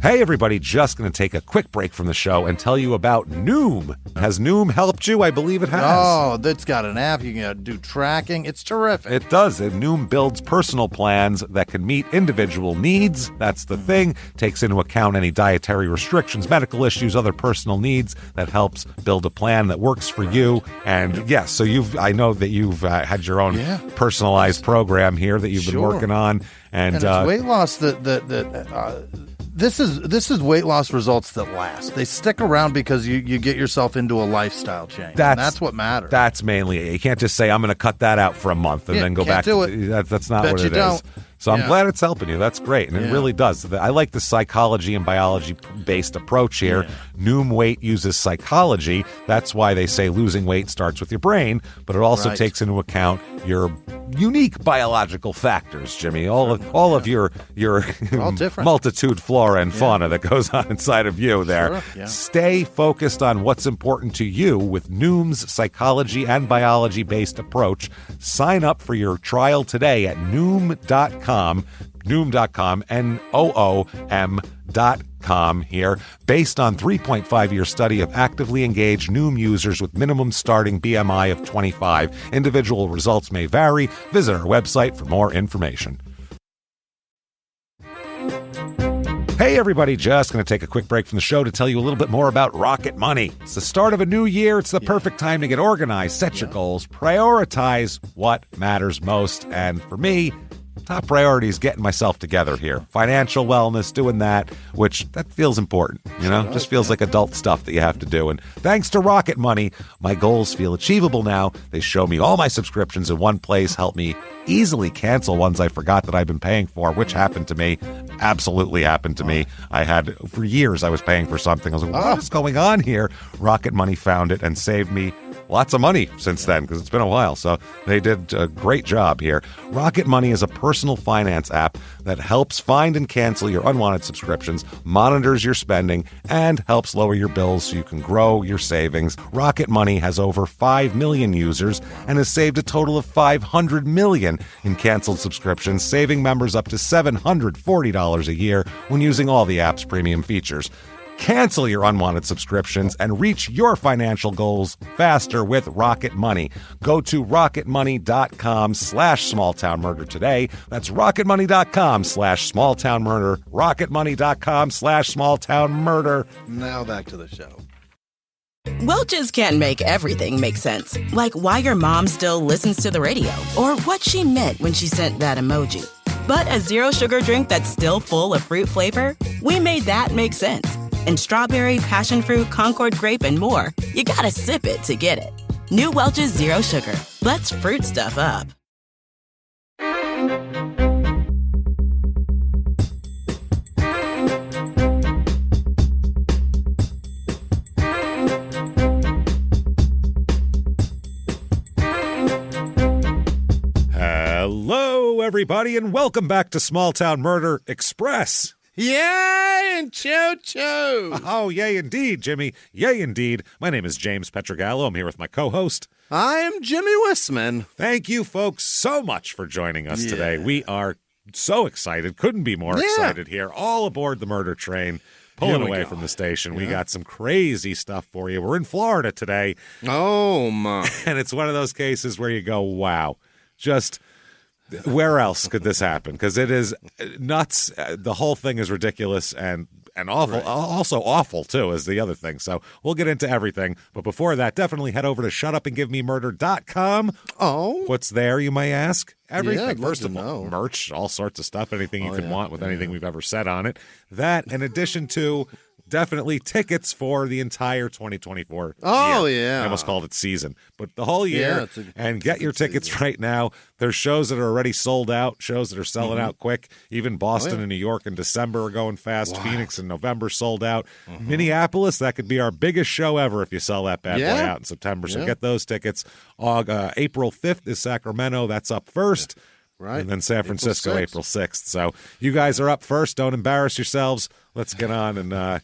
Hey, everybody, just going to take a quick break from the show and tell you about Noom. Has Noom helped you? I believe it has. Oh, that's got an app. You can do tracking. It's terrific. It does. Noom builds personal plans that can meet individual needs. That's the thing. Takes into account any dietary restrictions, medical issues, other personal needs. That helps build a plan that works for you. And yes, so I know that you've had your own personalized program here that you've been working on. And it's weight loss This is weight loss results that last. They stick around because you get yourself into a lifestyle change. That's what matters. That's mainly it. You can't just say, I'm going to cut that out for a month and then go back to it. That's not what it is. So I'm glad it's helping you. That's great. And it really does. I like the psychology and biology-based approach here. Yeah. Noom Weight uses psychology. That's why they say losing weight starts with your brain, but it also takes into account your unique biological factors, Jimmy. All of your multitude flora and fauna that goes on inside of you there. Sure. Yeah. Stay focused on what's important to you with Noom's psychology and biology-based approach. Sign up for your trial today at Noom.com, Noom.com here, based on 3.5-year study of actively engaged Noom users with minimum starting BMI of 25. Individual results may vary. Visit our website for more information. Hey, everybody, just going to take a quick break from the show to tell you a little bit more about Rocket Money. It's the start of a new year. It's the perfect time to get organized, set your goals, prioritize what matters most. And for me, top priority is getting myself together here. Financial wellness, doing that, which that feels important, just feels like adult stuff that you have to do. And thanks to Rocket Money, my goals feel achievable now. They show me all my subscriptions in one place, help me easily cancel ones I forgot that I've been paying for, which happened to me, absolutely happened to me. For years, I was paying for something. I was like, what is going on here? Rocket Money found it and saved me lots of money since then, because it's been a while. So they did a great job here. Rocket Money is a personal finance app that helps find and cancel your unwanted subscriptions, monitors your spending, and helps lower your bills so you can grow your savings. Rocket Money has over 5 million users and has saved a total of $500 million in canceled subscriptions, saving members up to $740 a year when using all the app's premium features. Cancel your unwanted subscriptions and reach your financial goals faster with Rocket Money. Go to rocketmoney.com/smalltownmurder today. That's rocketmoney.com/smalltownmurder. rocketmoney.com/smalltownmurder. Now back to the show. Welch's can't make everything make sense. Like why your mom still listens to the radio or what she meant when she sent that emoji. But a zero sugar drink that's still full of fruit flavor, we made that make sense. And strawberry, passion fruit, Concord grape, and more. You gotta sip it to get it. New Welch's Zero Sugar. Let's fruit stuff up. Hello, everybody, and welcome back to Small Town Murder Express. Yay and choo-choo. Oh, yay indeed, Jimmy. Yay indeed. My name is James Pietragallo. I'm here with my co-host. I am Jimmie Whisman. Thank you, folks, so much for joining us today. We are so excited. Couldn't be more excited here. All aboard the murder train. Pulling away from the station. We got some crazy stuff for you. We're in Florida today. Oh, my. And it's one of those cases where you go, wow. Just... where else could this happen? Because it is nuts. The whole thing is ridiculous and awful. Right. Also awful, too, is the other thing. So we'll get into everything. But before that, definitely head over to shutupandgivememurder.com. Oh. What's there, you may ask? Everything. I'd First love of to all, know. merch, all sorts of stuff, anything you can want with anything we've ever said on it. That, in addition to... definitely tickets for the entire 2024 Oh, year. yeah. I almost called it season. But the whole year. And get your tickets right now. There's shows that are already sold out, shows that are selling out quick. Even Boston and New York in December are going fast. Wow. Phoenix in November sold out. Minneapolis, that could be our biggest show ever if you sell that bad boy out in September. So get those tickets. April 5th is Sacramento. That's up first. Right. And then San Francisco, April 6th. So you guys are up first. Don't embarrass yourselves. Let's get on and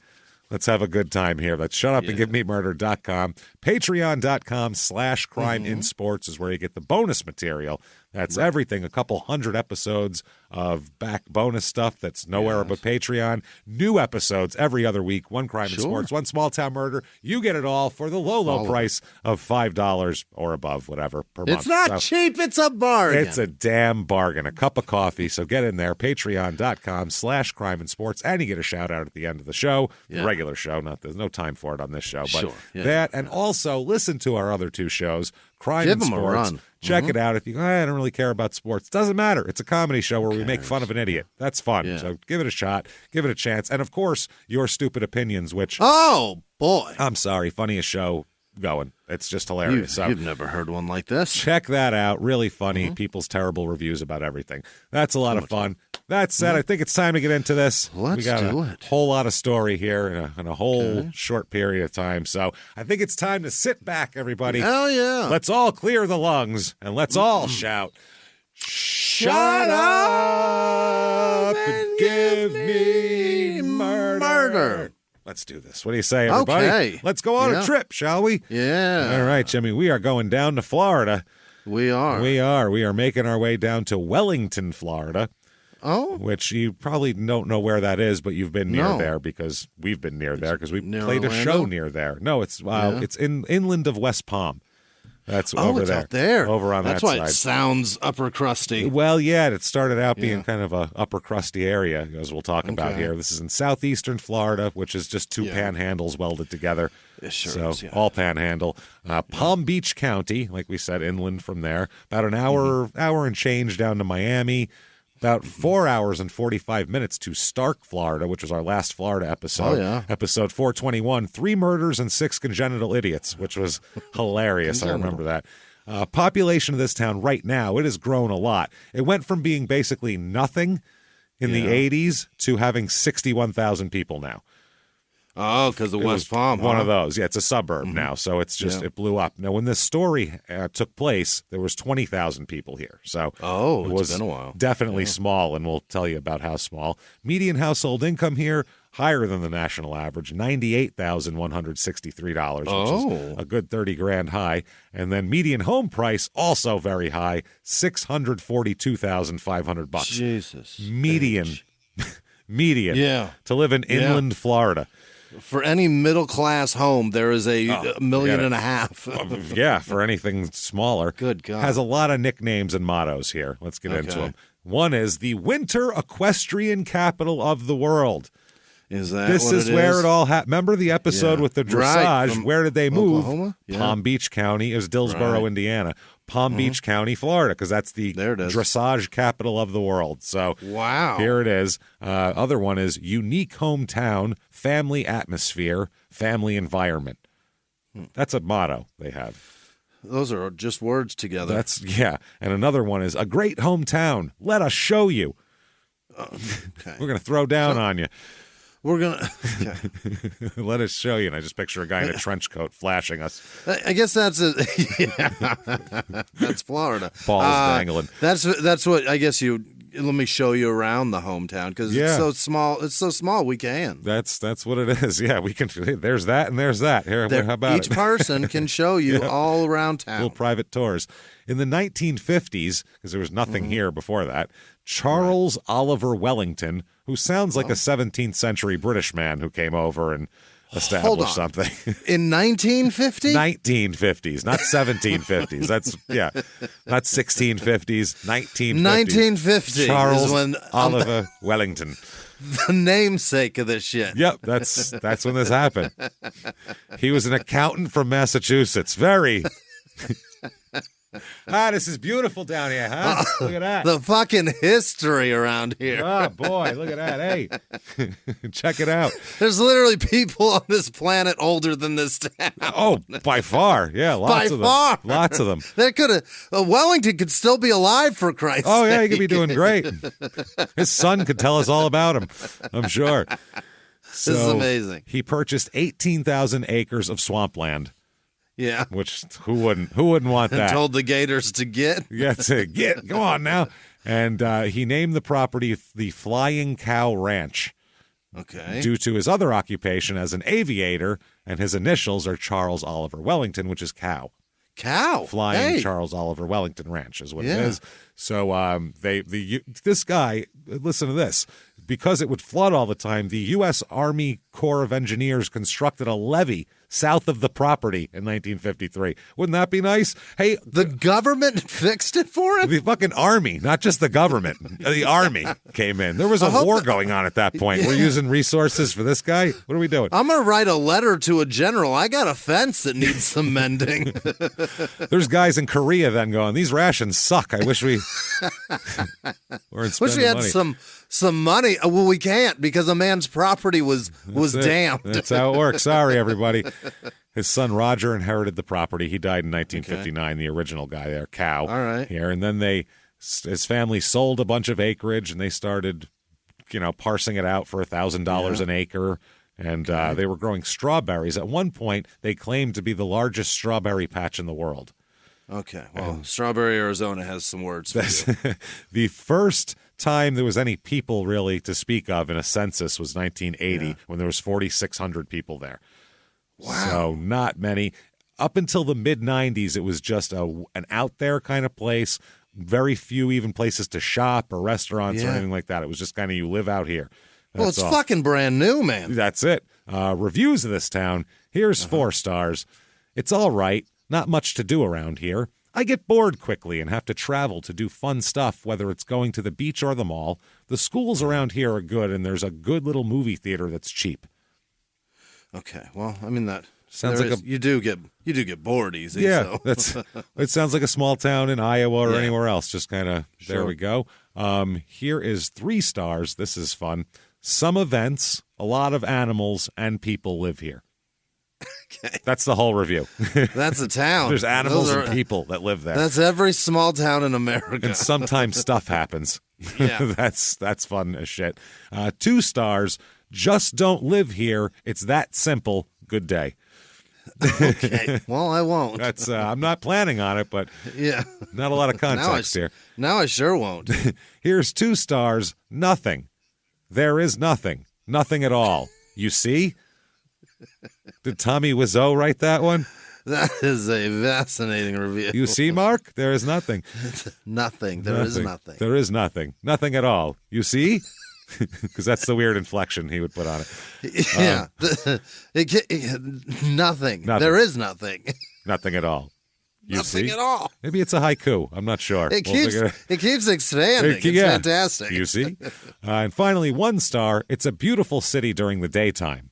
let's have a good time here. Let's shutupandgivememurder.com. Patreon.com/crimeinsports is where you get the bonus material That's everything. A couple hundred episodes of back bonus stuff that's nowhere but Patreon. New episodes every other week. One crime and sports, one small town murder. You get it all for the low price of $5 or above, whatever, per month. It's not cheap. It's a bargain. It's a damn bargain. A cup of coffee. So get in there. Patreon.com/crime and sports. And you get a shout out at the end of the show. The regular show. There's no time for it on this show. But that, and also listen to our other two shows. Crime and Sports. Give them a run. Check it out. If you go, I don't really care about sports. Doesn't matter. It's a comedy show where we make fun of an idiot. That's fun. Yeah. So give it a shot. Give it a chance. And, of course, Your Stupid Opinions, which... Oh, boy. I'm sorry. Funniest show going. It's just hilarious. You've never heard one like this. Check that out. Really funny. People's terrible reviews about everything. That's a lot of fun. That said, I think it's time to get into this. Let's do it. Whole lot of story here in a whole short period of time. So I think it's time to sit back, everybody. Hell yeah. Let's all clear the lungs and let's all shout, "Shut up and give me murder." Let's do this. What do you say, everybody? Okay. Let's go on a trip, shall we? Yeah. All right, Jimmy, we are going down to Florida. We are. We are making our way down to Wellington, Florida. Oh. Which you probably don't know where that is, but you've been near there because we've been near there because we played a show near there. No, it's inland of West Palm. That's over there. Out there. Over on That's that side. why it sounds upper crusty. Well, yeah, it started out being kind of a upper crusty area, as we'll talk about here. This is in southeastern Florida, which is just two panhandles welded together. It sure so is, all panhandle. Palm Beach County, like we said, inland from there. About an hour and change down to Miami. About 4 hours and 45 minutes to Stark, Florida, which was our last Florida episode. Oh, yeah. Episode 421, 3 murders and 6 congenital idiots, which was hilarious. I remember that. Population of this town right now, it has grown a lot. It went from being basically nothing in the 80s to having 61,000 people now. Oh, because of West Palm. One of those. Yeah, it's a suburb now, so it's just it blew up. Now, when this story took place, there was 20,000 people here. So it was been a while. Definitely small, and we'll tell you about how small. Median household income here, higher than the national average, $98,163, which is a good 30 grand high. And then median home price, also very high, $642,500. Jesus. Median. To live in inland Florida. For any middle-class home, there is a million and a half. Yeah, for anything smaller. Good God. Has a lot of nicknames and mottos here. Let's get into them. One is the winter equestrian capital of the world. Is that this what is where it all happened? Remember the episode with the dressage? Right, where did they move? Oklahoma? Yeah. Palm Beach County. It was Dillsboro, Indiana. Palm Beach County, Florida, because that's the dressage capital of the world. So here it is. Other one is unique hometown, family atmosphere, family environment. That's a motto they have. Those are just words together. And another one is a great hometown. Let us show you. Okay. We're going to throw down on you. We're going to... Let us show you. And I just picture a guy in a trench coat flashing us. I guess that's that's Florida. Balls dangling. That's what, I guess let me show you around the hometown because it's so small. It's so small we can. That's what it is. Yeah, we can. There's that and there's that. Here, how about each person can show you all around town. Little private tours. In the 1950s, because there was nothing here before that, Charles Oliver Wellington, who sounds like a 17th century British man who came over and established something. In 1950? 1950s, not 1750s. That's, not 1650s, 1950s. 1950 Charles is when Oliver Wellington. The namesake of this shit. Yep, that's when this happened. He was an accountant from Massachusetts. Very... this is beautiful down here, huh? Look at that. The fucking history around here. Oh, boy, look at that. Hey, check it out. There's literally people on this planet older than this town. Oh, by far. Yeah, lots of them. Lots of them. There could have, Wellington could still be alive, for Christ's sake. Oh, yeah, he could be doing great. His son could tell us all about him, I'm sure. This is amazing. He purchased 18,000 acres of swampland. Yeah. Which, who wouldn't want that? And told the gators to get. Yeah, to get. Go on now. And he named the property the Flying Cow Ranch. Okay. Due to his other occupation as an aviator, and his initials are Charles Oliver Wellington, which is cow. Cow. Flying Charles Oliver Wellington Ranch is what it is. So this guy, listen to this. Because it would flood all the time, the U.S. Army Corps of Engineers constructed a levee south of the property in 1953. Wouldn't that be nice? Hey, the government fixed it for him? The fucking Army, not just the government. The Army came in. There was a war going on at that point. We're using resources for this guy? What are we doing? I'm going to write a letter to a general. I got a fence that needs some mending. There's guys in Korea then going, these rations suck. I wish we weren't spending wish we had money. Some money. Well, we can't because a man's property was damned. That's how it works. Sorry, everybody. His son Roger inherited the property. He died in 1959. The original guy there, Cow. All right. Here, and then his family sold a bunch of acreage, and they started, parsing it out for $1,000 an acre. And they were growing strawberries. At one point, they claimed to be the largest strawberry patch in the world. Okay. Well, Strawberry, Arizona has some words for you. The first time there was any people really to speak of in a census was 1980 when there was 4,600 people there. Wow. So not many. Up until the mid-90s, it was just an out-there kind of place. Very few even places to shop or restaurants or anything like that. It was just kind of you live out here. Well, it's fucking brand new, man. That's it. Reviews of this town. Here's 4 stars. It's all right. Not much to do around here. I get bored quickly and have to travel to do fun stuff, whether it's going to the beach or the mall. The schools around here are good, and there's a good little movie theater that's cheap. Okay, well, I mean that sounds like you do get bored easy. Yeah, so. It sounds like a small town in Iowa or anywhere else. Just kind of there we go. Here is 3 stars. This is fun. Some events, a lot of animals, and people live here. Okay. That's the whole review. That's a town. There's animals and people that live there. That's every small town in America. And sometimes stuff happens. Yeah. That's fun as shit. 2 stars. Just don't live here. It's that simple. Good day. Okay. Well, I won't. That's I'm not planning on it, but not a lot of context here. Now I sure won't. Here's 2 stars. Nothing. There is nothing. Nothing at all. You see? Did Tommy Wiseau write that one? That is a fascinating review. You see, Mark? There is nothing. Nothing. There is nothing. There is nothing. Nothing at all. You see? Because that's the weird inflection he would put on it. Yeah. Nothing. There is nothing. Nothing at all. You nothing see? At all. Maybe it's a haiku. I'm not sure. It keeps expanding. It's fantastic. You see? And finally, 1 star. It's a beautiful city during the daytime.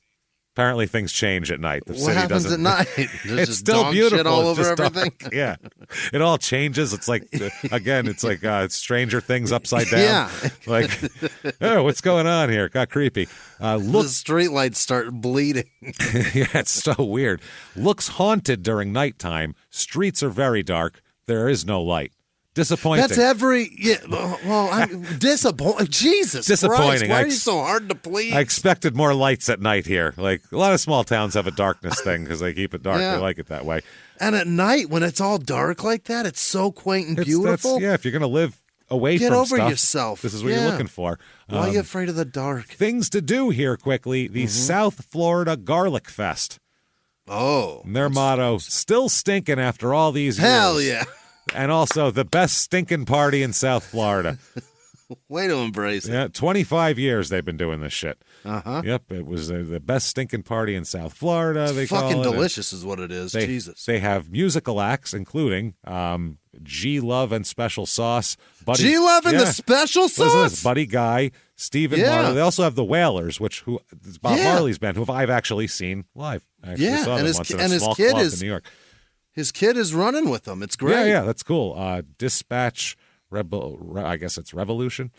Apparently, things change at night. What happens at night? It's still beautiful. Shit all it's over just everything. Dark. Yeah, it all changes. It's like it's like Stranger Things upside down. Yeah, like oh, what's going on here? It got creepy. The streetlights start bleeding. Yeah, it's so weird. Looks haunted during nighttime. Streets are very dark. There is no light. Disappointing. That's I'm disappointing. Jesus disappointing. Christ, why are you so hard to please? I expected more lights at night here. Like a lot of small towns have a darkness thing because they keep it dark. Yeah. They like it that way. And at night, when it's all dark like that, it's so quaint and beautiful. If you're going to live away Get from over stuff, yourself. This is what you're looking for. Why are you afraid of the dark? Things to do here quickly. The South Florida Garlic Fest. Oh. And their motto, still stinking after all these years. Hell yeah. And also the best stinking party in South Florida. Way to embrace it. Yeah, 25 years they've been doing this shit. Uh-huh. Yep, it was the best stinking party in South Florida. It's fucking delicious is what it is. Jesus. They have musical acts, including G-Love and Special Sauce. G-Love and the Special Sauce? Listen to this, Buddy Guy, Stephen Marley. They also have the Wailers, who is Bob Marley's band, who I've actually seen live. I actually saw them once in a small club in New York. His kid is running with them. It's great. Yeah, that's cool. Dispatch, I guess it's Revolution.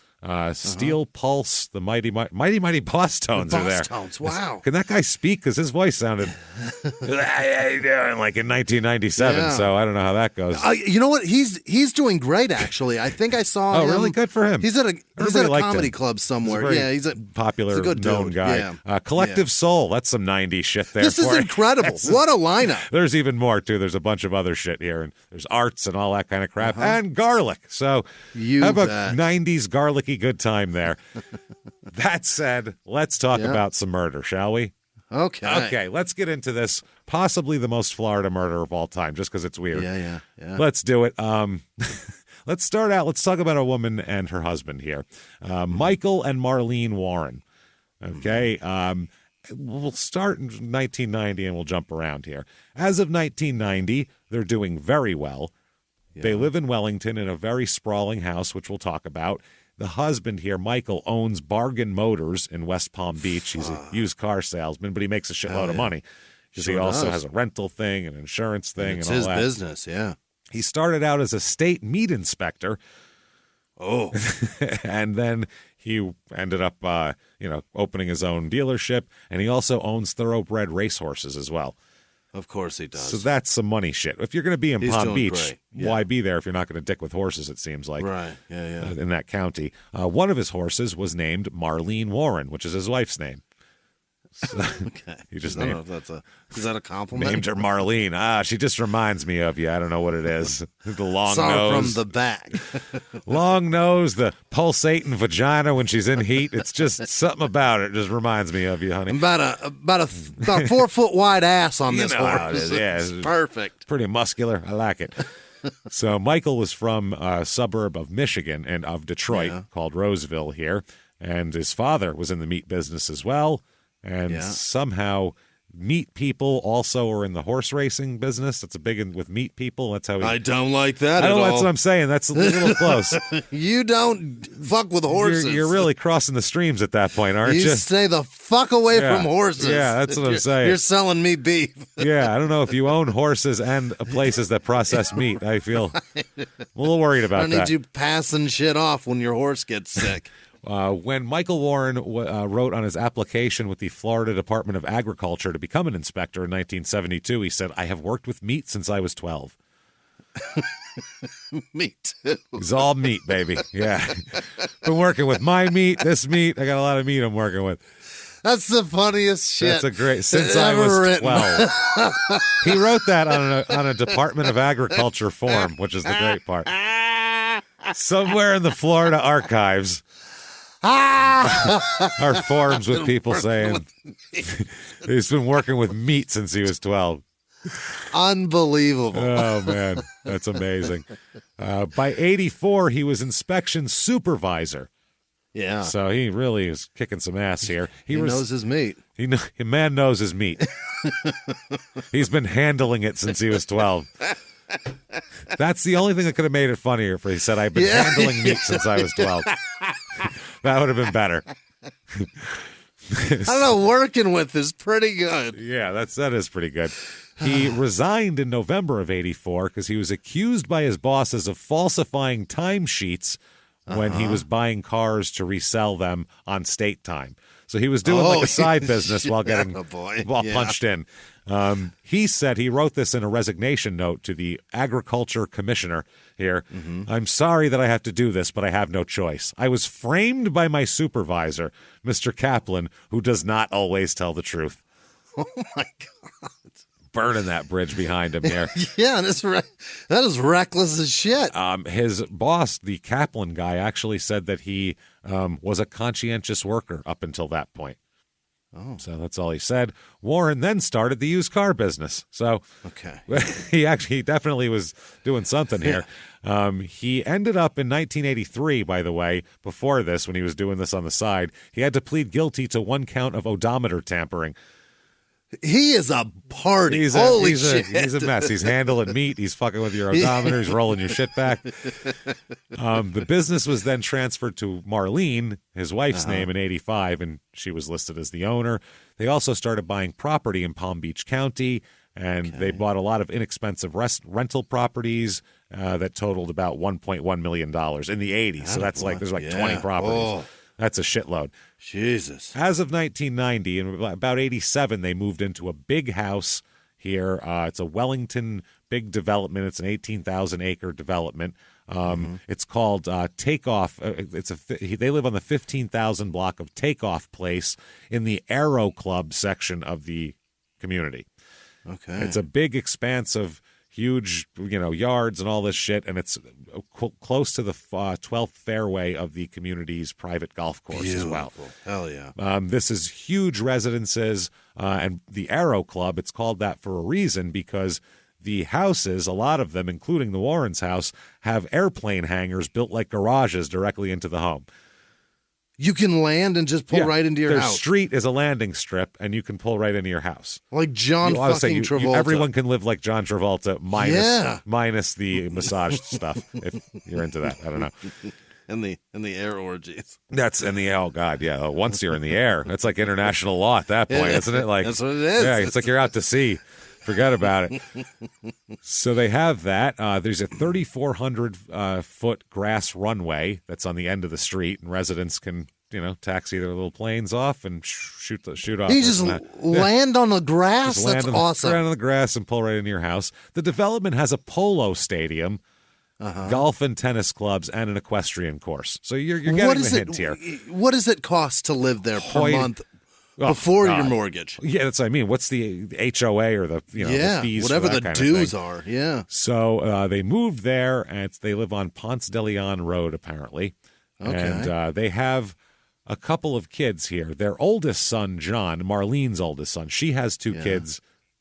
Steel Pulse, the Mighty Boss Tones are there. Boss Tones, wow. Can that guy speak? Because his voice sounded how you doing? Like in 1997, so I don't know how that goes. You know what? He's doing great, actually. I think I saw him. Oh, really? Good for him. He's at a comedy club somewhere. He's a popular, a good known dude. guy. Yeah. Collective Soul, that's some 90s shit there. This is incredible. What a lineup. There's even more, too. There's a bunch of other shit here, and there's arts and all that kind of crap, and garlic. So have a 90s garlicky good time there. That said, let's talk about some murder, shall we? Okay. Let's get into this. Possibly the most Florida murder of all time, just because it's weird. Yeah. Let's do it. Let's start out. Let's talk about a woman and her husband here. Michael and Marlene Warren. Okay. We'll start in 1990 and we'll jump around here. As of 1990, they're doing very well. Yeah. They live in Wellington in a very sprawling house, which we'll talk about. The husband here, Michael, owns Bargain Motors in West Palm Beach. He's a used car salesman, but he makes a shitload of money because he also has a rental thing, an insurance thing, and all that. It's his business, yeah. He started out as a state meat inspector. Oh. And then he ended up, opening his own dealership, and he also owns thoroughbred racehorses as well. Of course he does. So that's some money shit. If you're going to be in Palm Beach, yeah. Why be there if you're not going to dick with horses, it seems like. Right, yeah. In that county. One of his horses was named Marlene Warren, which is his wife's name. So okay. He just I don't know if is that a compliment? Named her Marlene. She just reminds me of you. I don't know what it is. The long Saw nose. From the back. Long nose, the pulsating vagina when she's in heat. It's just something about it just reminds me of you, honey. About a 4 foot wide ass on this horse. How it is. Yeah, it's perfect. Pretty muscular. I like it. So Michael was from a suburb of Michigan and of Detroit called Roseville here. And his father was in the meat business as well. And somehow meat people also are in the horse racing business. That's a big one with meat people. That's how I don't like that at all. That's what I'm saying. That's a little close. You don't fuck with horses. You're really crossing the streams at that point, aren't you? You stay the fuck away from horses. Yeah, that's what I'm saying. You're selling me beef. Yeah, I don't know if you own horses and places that process meat. I feel a little worried about that. I need you passing shit off when your horse gets sick. When Michael Warren wrote on his application with the Florida Department of Agriculture to become an inspector in 1972, he said, "I have worked with meat since I was 12. Me too. It's all meat, baby. Yeah. Been working with my meat, this meat. I got a lot of meat I'm working with. That's the funniest shit. That's a great, since I was 12. He wrote that on a Department of Agriculture form, which is the great part. Somewhere in the Florida archives. Our forums with people saying he's been working with meat since he was 12. Unbelievable. Oh, man. That's amazing. By 84, he was inspection supervisor. Yeah. So he really is kicking some ass here. He knows his meat. A man knows his meat. He's been handling it since he was 12. That's the only thing that could have made it funnier if he said, I've been handling meat since I was 12. That would have been better. I don't know, working with is pretty good. Yeah, that is pretty good. He resigned in November of 84 because he was accused by his bosses of falsifying timesheets when he was buying cars to resell them on state time. So he was doing like a side business while getting punched in. He said, he wrote this in a resignation note to the Agriculture Commissioner here. I'm sorry that I have to do this, but I have no choice. I was framed by my supervisor, Mr. Kaplan, who does not always tell the truth. Oh, my God. Burning that bridge behind him here. Yeah, that is reckless as shit. His boss, the Kaplan guy, actually said that he was a conscientious worker up until that point. Oh. So that's all he said. Warren then started the used car business. So he definitely was doing something here. He ended up in 1983, by the way, before this, when he was doing this on the side, he had to plead guilty to 1 count of odometer tampering. He is a party. Holy shit. He's a mess. He's handling meat. He's fucking with your odometer. He's rolling your shit back. The business was then transferred to Marlene, his wife's name, in 85, and she was listed as the owner. They also started buying property in Palm Beach County, and they bought a lot of inexpensive rental properties that totaled about $1.1 million in the 80s. So that's there's 20 properties. Oh. That's a shitload. Jesus. As of 1990, and about 87, they moved into a big house here. It's a Wellington big development. It's an 18,000-acre development. It's called Takeoff. They live on the 15,000 block of Takeoff Place in the Aero Club section of the community. Okay. It's a big expanse of huge, yards and all this shit, and it's close to the 12th fairway of the community's private golf course as well. Hell yeah. This is huge residences, and the Aero Club, it's called that for a reason, because the houses, a lot of them, including the Warrens' house, have airplane hangars built like garages directly into the home. You can land and just pull right into your house. Their street is a landing strip, and you can pull right into your house. Like John fucking Travolta. Everyone can live like John Travolta, minus the massage stuff, if you're into that. I don't know. And the air orgies. Oh God, yeah. Once you're in the air, that's like international law at that point, isn't it? Like that's what it is. Yeah, it's like you're out to sea. Forget about it. So they have that. There's a 3,400 foot grass runway that's on the end of the street, and residents can, taxi their little planes off and shoot off. You just land on the grass? That's awesome. Land on the grass and pull right into your house. The development has a polo stadium, golf and tennis clubs, and an equestrian course. So you're getting the hint here. What does it cost to live there per month? Before your mortgage. Yeah, that's what I mean. What's the HOA or the the fees? Whatever for that the kind dues of are. Yeah. So they moved there, and they live on Ponce de Leon Road, apparently. Okay. And they have a couple of kids here. Their oldest son, John, Marlene's oldest son, she has two kids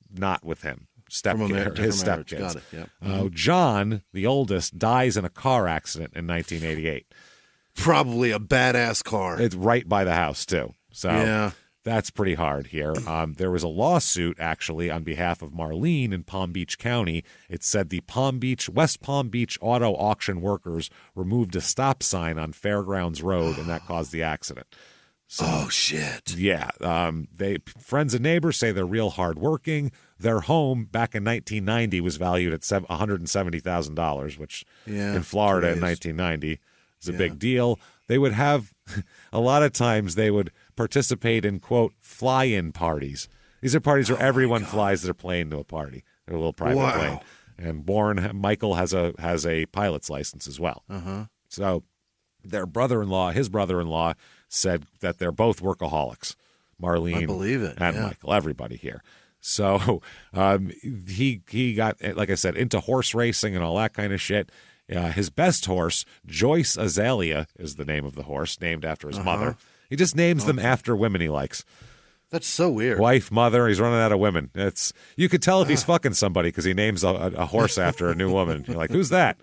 not with him. His stepkids. Got it. Yep. John, the oldest, dies in a car accident in 1988. Probably a badass car. It's right by the house, too. So yeah. That's pretty hard here. There was a lawsuit, actually, on behalf of Marlene in Palm Beach County. It said the West Palm Beach auto auction workers removed a stop sign on Fairgrounds Road, and that caused the accident. So, oh, shit. Yeah. Friends and neighbors say they're real hardworking. Their home back in 1990 was valued at $170,000, which in Florida in 1990 is a big deal. They would have, a lot of times they would participate in, quote, fly-in parties. These are parties where everyone flies their plane to a party, their little private plane. And Michael has a pilot's license as well. So his brother-in-law said that they're both workaholics, Marlene I believe it. and Michael, everybody here. So he got, like I said, into horse racing and all that kind of shit. His best horse, Joyce Azalea, is the name of the horse, named after his mother. He just names them after women he likes. That's so weird. Wife, mother, he's running out of women. You could tell if he's fucking somebody because he names a horse after a new woman. You're like, who's that?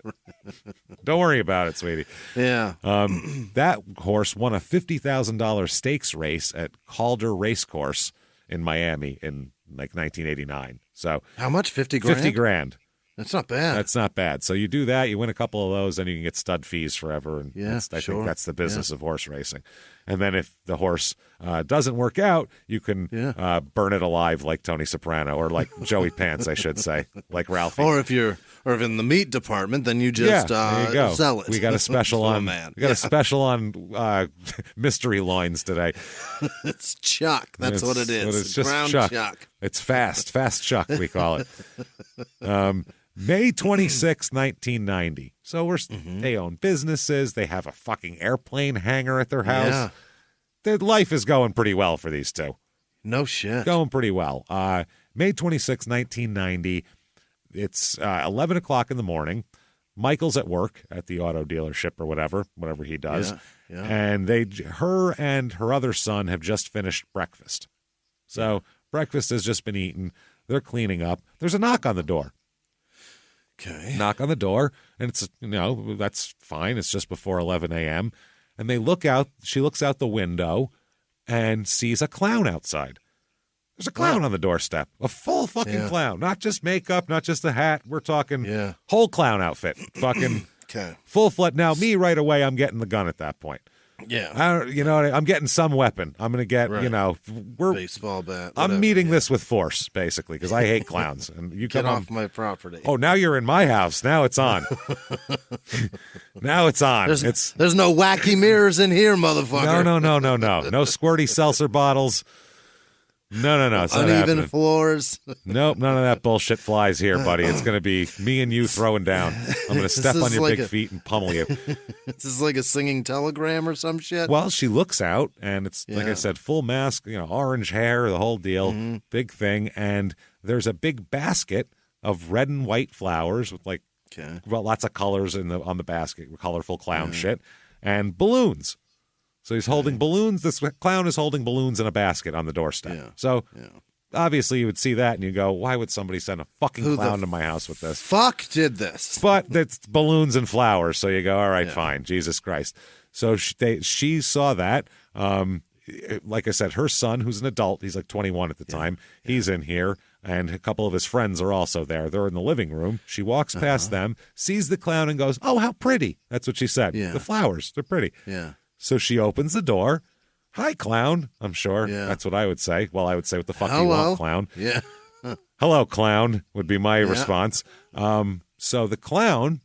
Don't worry about it, sweetie. Yeah. That horse won a $50,000 stakes race at Calder Racecourse in Miami in like 1989. So how much? 50 grand? 50 grand. That's not bad. That's not bad. So you do that, you win a couple of those, then you can get stud fees forever. And I think that's the business of horse racing. And then if the horse doesn't work out, you can burn it alive like Tony Soprano, or like Joey Pants, I should say, like Ralphie. Or if in the meat department, then you just there you go. Sell it. We got a special on a special on mystery loins today. It's chuck. That's what it is. It's just ground chuck. It's fast chuck, we call it. May 26, 1990. So they own businesses. They have a fucking airplane hangar at their house. Yeah. Their life is going pretty well for these two. No shit. Going pretty well. May 26, 1990. It's 11 o'clock in the morning. Michael's at work at the auto dealership or whatever he does. Yeah. And her and her other son have just finished breakfast. So breakfast has just been eaten. They're cleaning up. There's a knock on the door. Okay. Knock on the door, and it's, that's fine. It's just before 11 a.m. And they look out. She looks out the window and sees a clown outside. There's a clown on the doorstep, a full fucking clown, not just makeup, not just a hat. We're talking whole clown outfit, fucking full flat. Now, me right away, I'm getting the gun at that point. Yeah. I'm getting some weapon. I'm going to get, baseball bat. Whatever, I'm meeting this with force, basically, because I hate clowns. And you get off my property. Oh, now you're in my house. Now it's on. Now it's on. There's no wacky mirrors in here, motherfucker. No. No squirty seltzer bottles. No. It's not uneven happening. Floors. Nope, none of that bullshit flies here, buddy. It's going to be me and you throwing down. I'm going to step on your big feet and pummel you. This is like a singing telegram or some shit. Well, she looks out, and it's, like I said, full mask, orange hair, the whole deal, big thing. And there's a big basket of red and white flowers with like lots of colors on the basket, colorful clown shit, and balloons. So he's holding balloons. This clown is holding balloons in a basket on the doorstep. Yeah. So obviously you would see that and you go, why would somebody send a fucking clown to my house with this? Fuck did this. But it's balloons and flowers. So you go, all right, fine. Jesus Christ. So she saw that. Like I said, her son, who's an adult, he's like 21 at the time, he's in here, and a couple of his friends are also there. They're in the living room. She walks past them, sees the clown, and goes, oh, how pretty. That's what she said. Yeah. The flowers, they're pretty. Yeah. So she opens the door. Hi, clown. I'm sure that's what I would say. Well, I would say, what the fuck do you want, clown? Yeah. Hello, clown, would be my response. So the clown,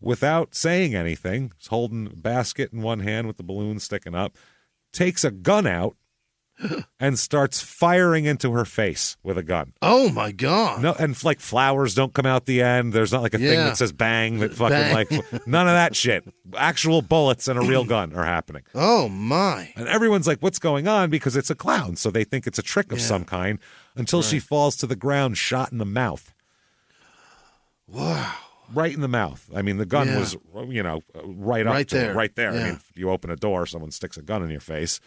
without saying anything, is holding a basket in one hand with the balloon sticking up, takes a gun out and starts firing into her face with a gun. Oh my God. No, and like flowers don't come out the end. There's not like a thing that says bang that fucking bang. Like none of that shit. Actual bullets and a real gun are happening. Oh my. And everyone's like, what's going on? Because it's a clown. So they think it's a trick of some kind until she falls to the ground, shot in the mouth. Wow. Right in the mouth. I mean, the gun was, right there. Right there. Yeah. I mean, if you open a door, someone sticks a gun in your face.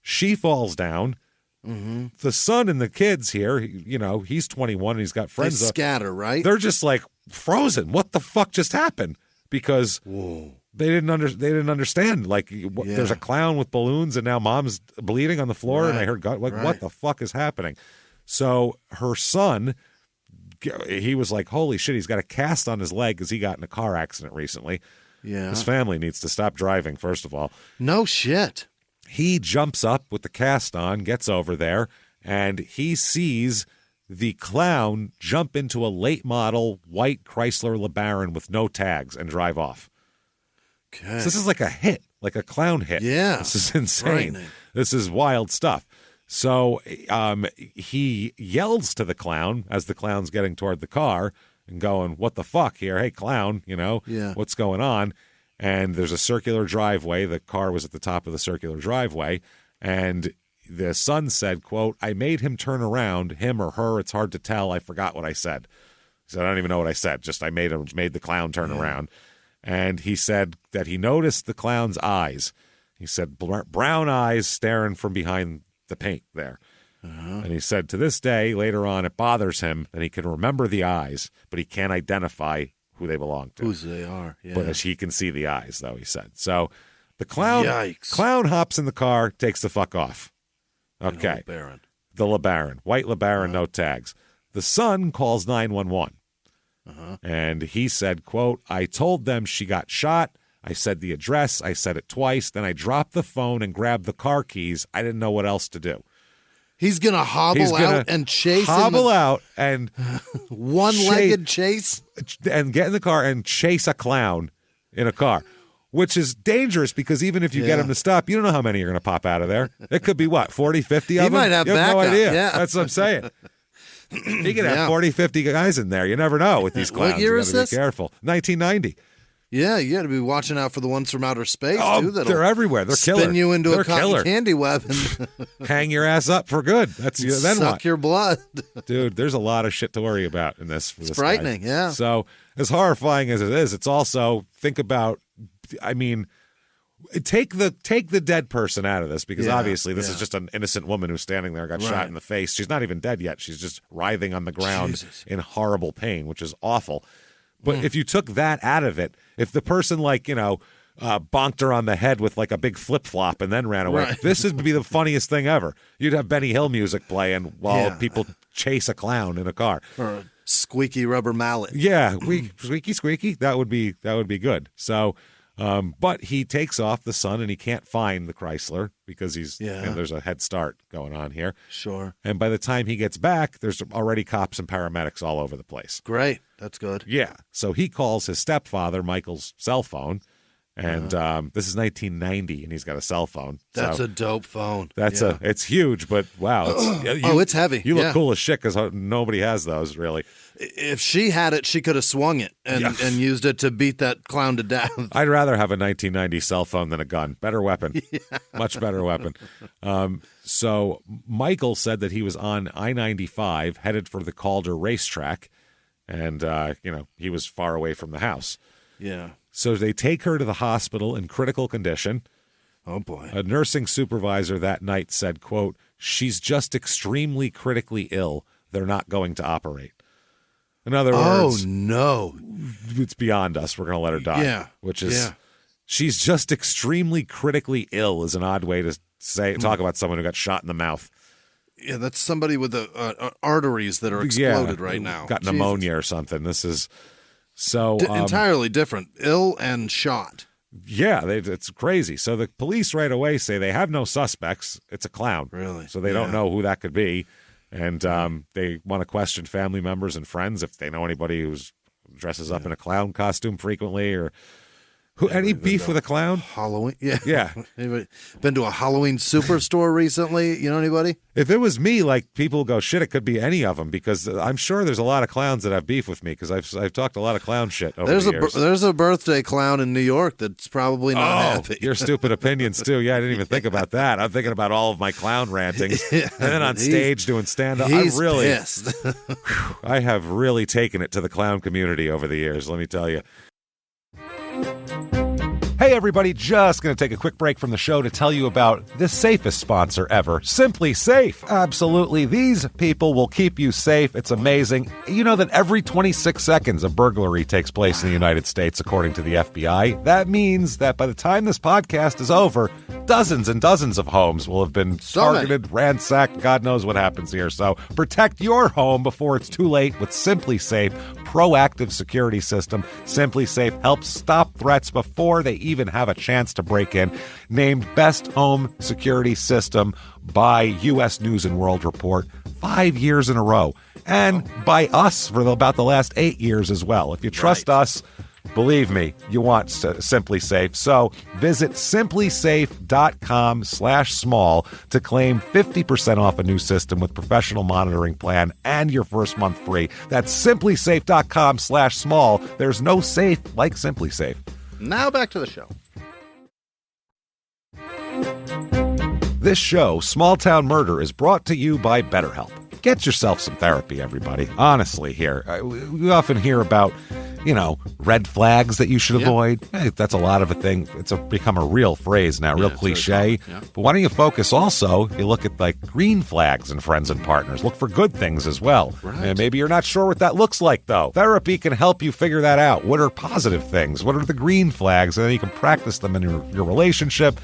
She falls down. Mm-hmm. The son and the kids here, he's 21 and he's got friends. They scatter, right? They're just like frozen. What the fuck just happened? Because they didn't understand. Like, there's a clown with balloons and now mom's bleeding on the floor, and I heard God. Like, what the fuck is happening? So her son, he was like, holy shit, he's got a cast on his leg because he got in a car accident recently. Yeah. His family needs to stop driving, first of all. No shit. He jumps up with the cast on, gets over there, and he sees the clown jump into a late model white Chrysler LeBaron with no tags and drive off. Okay. So this is like a hit, like a clown hit. Yeah. This is insane. This is wild stuff. So he yells to the clown as the clown's getting toward the car and going, what the fuck here? Hey, clown, what's going on? And there's a circular driveway. The car was at the top of the circular driveway. And the son said, quote, I made him turn around, him or her. It's hard to tell. I forgot what I said. He said, I don't even know what I said. Just I made the clown turn around. And he said that he noticed the clown's eyes. He said, brown eyes staring from behind the paint there. And he said to this day, later on, it bothers him that he can remember the eyes, but he can't identify who they belong to. Whose they are, yeah. But he can see the eyes, though, he said. So the clown hops in the car, takes the fuck off. Okay. The LeBaron. White LeBaron, no tags. The son calls 911. And he said, quote, I told them she got shot. I said the address. I said it twice. Then I dropped the phone and grabbed the car keys. I didn't know what else to do. He's going to hobble out and chase hobble out and one-legged chase and get in the car and chase a clown in a car, which is dangerous because even if you get him to stop, you don't know how many are going to pop out of there. It could be, 40, 50 of them? He might have backup. No idea. Yeah. That's what I'm saying. You can have 40, 50 guys in there. You never know with these clowns. What year is this? Be careful. 1990. Yeah, you got to be watching out for the ones from outer space, too. They're everywhere. They're killer. Spin you into a cotton candy web and hang your ass up for good. That's then suck what? Your blood. Dude, there's a lot of shit to worry about in this. It's frightening, guy. Yeah. So as horrifying as it is, it's also, think about, take the dead person out of this because obviously this is just an innocent woman who's standing there, got shot in the face. She's not even dead yet. She's just writhing on the ground in horrible pain, which is awful. But if you took that out of it, if the person bonked her on the head with like a big flip-flop and then ran away, this would be the funniest thing ever. You'd have Benny Hill music playing while people chase a clown in a car. Or a squeaky rubber mallet. Yeah, squeaky, squeaky. That would be good. So, but he takes off the son and he can't find the Chrysler because there's a head start going on here. Sure. And by the time he gets back, there's already cops and paramedics all over the place. Great. That's good. Yeah. So he calls his stepfather, Michael's cell phone. And this is 1990, and he's got a cell phone. That's a dope phone. It's huge, but wow. It's heavy. You look cool as shit because nobody has those, really. If she had it, she could have swung it and used it to beat that clown to death. I'd rather have a 1990 cell phone than a gun. Better weapon. Much better weapon. So Michael said that he was on I-95 headed for the Calder racetrack. And, he was far away from the house. Yeah. So they take her to the hospital in critical condition. Oh, boy. A nursing supervisor that night said, quote, "She's just extremely critically ill. They're not going to operate." In other words, oh, no. It's beyond us. We're going to let her die. Yeah. Which is, she's just extremely critically ill is an odd way to talk about someone who got shot in the mouth. Yeah, that's somebody with the arteries that are exploded right now. Got pneumonia or something. This is so entirely different. Ill and shot. Yeah, it's crazy. So the police right away say they have no suspects. It's a clown. Really? So they don't know who that could be. And they want to question family members and friends if they know anybody who dresses up in a clown costume frequently or any beef with a clown? Halloween? Yeah. Yeah. Anybody been to a Halloween superstore recently? You know anybody? If it was me, people go, shit, it could be any of them because I'm sure there's a lot of clowns that have beef with me because I've talked a lot of clown shit over the years. There's a birthday clown in New York that's probably not happy. Your stupid opinions, too. Yeah, I didn't even think about that. I'm thinking about all of my clown rantings. And then on stage doing stand-up. He's pissed. I have really taken it to the clown community over the years, let me tell you. Hey, everybody, just going to take a quick break from the show to tell you about the safest sponsor ever, Simply Safe. Absolutely. These people will keep you safe. It's amazing. You know that every 26 seconds a burglary takes place in the United States, according to the FBI. That means that by the time this podcast is over, dozens and dozens of homes will have been targeted, ransacked. God knows what happens here. So protect your home before it's too late with Simply Safe proactive security system. Simply Safe helps stop threats before they even have a chance to break in. Named Best Home Security System by U.S. News and World Report 5 years in a row. And by us for about the last 8 years as well. If you trust us, believe me, you want Simply Safe. So visit simplysafe.com/small to claim 50% off a new system with professional monitoring plan and your first month free. That's simplysafe.com/small. There's no safe like Simply Safe. Now back to the show. This show, Small Town Murder, is brought to you by BetterHelp. Get yourself some therapy, everybody. Honestly, here. We often hear about, red flags that you should avoid. Hey, that's a lot of a thing. It's become a real phrase now, real cliche. But why don't you focus also, you look at green flags in friends and partners. Look for good things as well. Right. And maybe you're not sure what that looks like, though. Therapy can help you figure that out. What are positive things? What are the green flags? And then you can practice them in your relationship.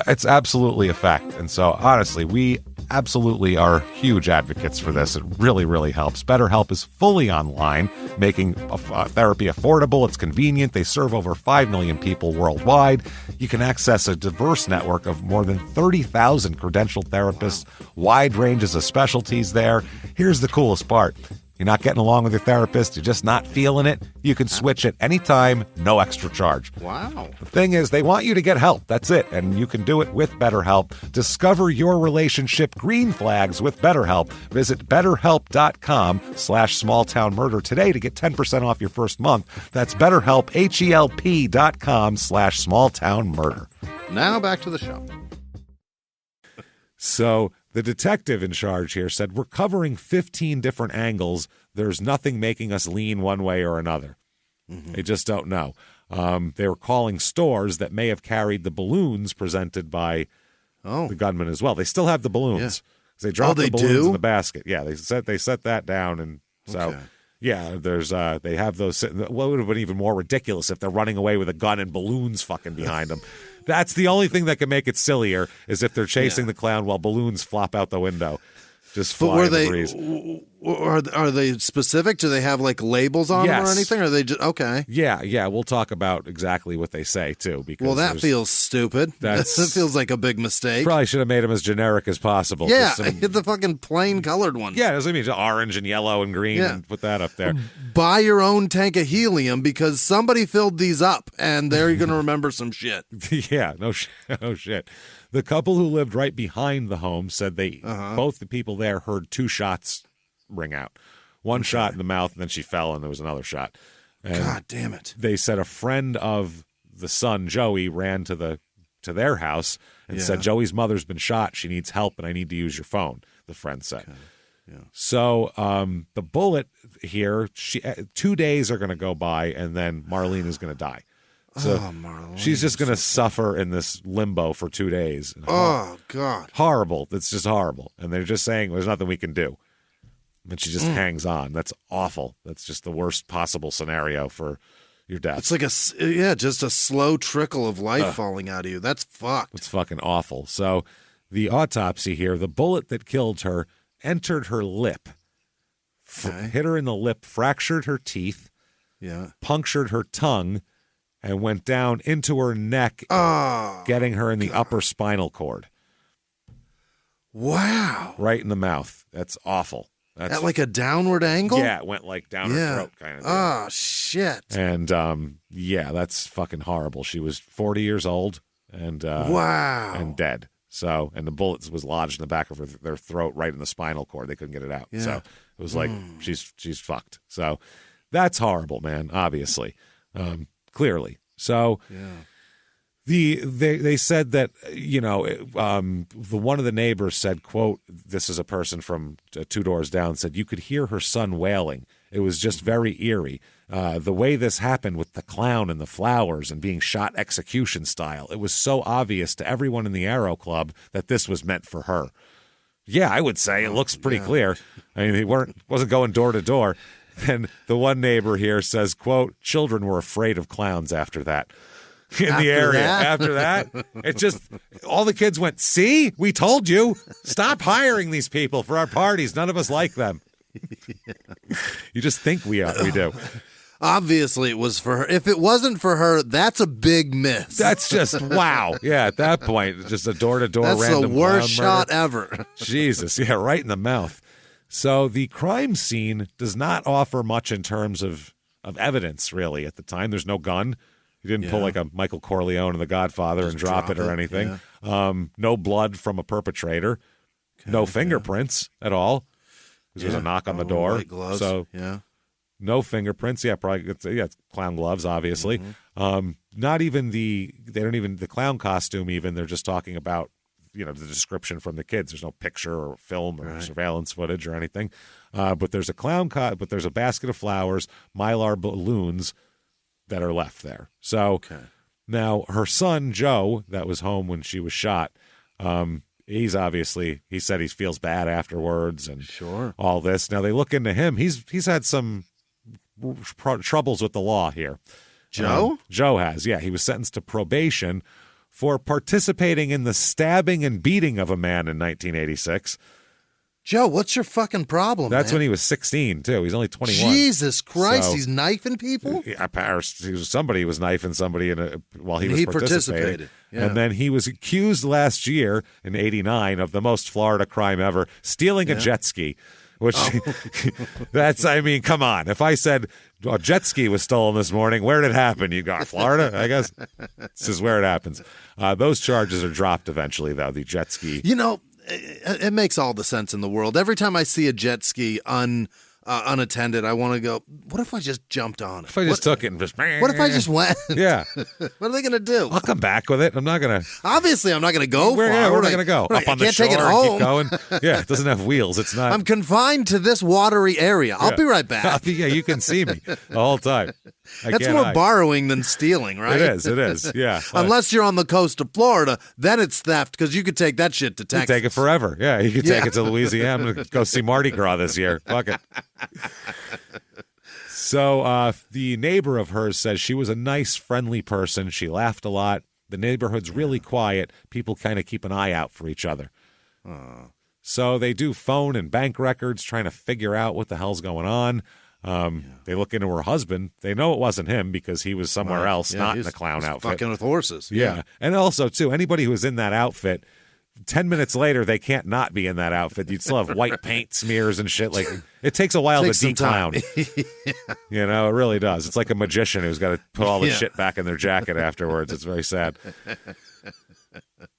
It's absolutely a fact. And so, honestly, we absolutely are huge advocates for this. It really, really helps. BetterHelp is fully online, making therapy affordable. It's convenient. They serve over 5 million people worldwide. You can access a diverse network of more than 30,000 credentialed therapists, wide ranges of specialties there. Here's the coolest part. You're not getting along with your therapist, you're just not feeling it, you can switch at any time, no extra charge. Wow. The thing is, they want you to get help. That's it. And you can do it with BetterHelp. Discover your relationship green flags with BetterHelp. Visit BetterHelp.com/smalltownmurder today to get 10% off your first month. That's BetterHelp, HELP.com/smalltownmurder. Now back to the show. So the detective in charge here said, we're covering 15 different angles. There's nothing making us lean one way or another. Mm-hmm. They just don't know. They were calling stores that may have carried the balloons presented by the gunman as well. They still have the balloons. Yeah. They dropped the balloons in the basket. Yeah, they set that down. And so, there's they have those. What would have been even more ridiculous if they're running away with a gun and balloons fucking behind them. That's the only thing that can make it sillier is if they're chasing the clown while balloons flop out the window. Just fly in the breeze. Are they specific? Do they have labels on them or anything? Or are they just okay? Yeah. We'll talk about exactly what they say too. Because that feels stupid. That feels like a big mistake. Probably should have made them as generic as possible. Yeah, hit the fucking plain colored ones. Yeah, that's what I mean. Just orange and yellow and green, and put that up there. Buy your own tank of helium because somebody filled these up, and they're going to remember some shit. Yeah, no shit. The couple who lived right behind the home said both the people there heard 2 shots ring out. One shot in the mouth, and then she fell, and there was another shot. And God damn it. They said a friend of the son, Joey, ran to their house and said, Joey's mother's been shot. She needs help, and I need to use your phone, the friend said. Okay. So the bullet here, 2 days are going to go by, and then Marlene is going to die. So she's just going to suffer in this limbo for 2 days. Oh, God. Horrible. It's just horrible. And they're just saying there's nothing we can do. And she just hangs on. That's awful. That's just the worst possible scenario for your death. It's like just a slow trickle of life falling out of you. That's fucked. It's fucking awful. So the autopsy here, the bullet that killed her entered her lip, hit her in the lip, fractured her teeth, punctured her tongue, and went down into her neck, getting her in the upper spinal cord. Wow. Right in the mouth. That's awful. That's at like a downward angle? Yeah, it went like down her throat kind of thing. Oh, shit. And, that's fucking horrible. She was 40 years old and and dead. So, and the bullet was lodged in the back of their throat right in the spinal cord. They couldn't get it out. Yeah. So it was like, she's fucked. So that's horrible, man, obviously. Clearly. So they said that, the one of the neighbors said, quote, this is a person from 2 doors down, said you could hear her son wailing. It was just very eerie. The way this happened with the clown and the flowers and being shot execution style, it was so obvious to everyone in the Aero Club that this was meant for her. Yeah, I would say it looks pretty clear. I mean, he wasn't going door to door. And the one neighbor here says, quote, children were afraid of clowns after that. The area. After that, it just, all the kids went, see, we told you, stop hiring these people for our parties. None of us like them. You just think we do. Obviously, it was for her. If it wasn't for her, that's a big miss. That's just, wow. Yeah, at that point, it's just a door-to-door random That's the worst shot murder. ever. Jesus, yeah, right in the mouth. So the crime scene does not offer much in terms of evidence, really, at the time. There's no gun. He didn't pull like a Michael Corleone in The Godfather and drop it or anything. Yeah. No blood from a perpetrator. Okay, no fingerprints at all. There's a knock on the door. White gloves. So no fingerprints. Yeah, probably. It's clown gloves, obviously. Not even the clown costume. Even they're just talking about the description from the kids. There's no picture or film or surveillance footage or anything. But there's a but there's a basket of flowers, Mylar balloons that are left there. So now her son Joe, that was home when she was shot. He said he feels bad afterwards and all this. Now they look into him. He's had some troubles with the law here. Joe? Joe has, yeah. He was sentenced to probation for participating in the stabbing and beating of a man in 1986. Joe, what's your fucking problem? That's when he was 16, too. He's only 21. Jesus Christ, he's knifing people? Somebody was knifing somebody while he was participating. Yeah. And then he was accused last year in 89 of the most Florida crime ever, stealing a jet ski. Which, come on. If I said a jet ski was stolen this morning, where did it happen? You go, Florida, I guess. This is where it happens. Those charges are dropped eventually, though, the jet ski. It makes all the sense in the world. Every time I see a jet ski unattended, I want to go, what if I just jumped on it? If I just took it and just... What if I just went? Yeah. What are they going to do? I'll come back with it. I'm not going to... Obviously, I'm not going to go far. Where am I going to go? Up on the shore take it home. Keep going? Yeah, it doesn't have wheels. It's not... I'm confined to this watery area. I'll be right back. You can see me the whole time. That's more borrowing than stealing, right? It is, yeah. Unless you're on the coast of Florida, then it's theft because you could take that shit to Texas. You take it forever. Yeah, you could take it to Louisiana. Go see Mardi Gras this year. Fuck it. So the neighbor of hers says she was a nice, friendly person. She laughed a lot. The neighborhood's really quiet. People kind of keep an eye out for each other. So they do phone and bank records trying to figure out what the hell's going on. They look into her husband. They know it wasn't him because he was somewhere else, not in the clown outfit. Fucking with horses. Yeah. And also, too, anybody who was in that outfit, 10 minutes later, they can't not be in that outfit. You'd still have white paint smears and shit. Like, it takes a while to de-clown. It really does. It's like a magician who's got to put all the shit back in their jacket afterwards. It's very sad.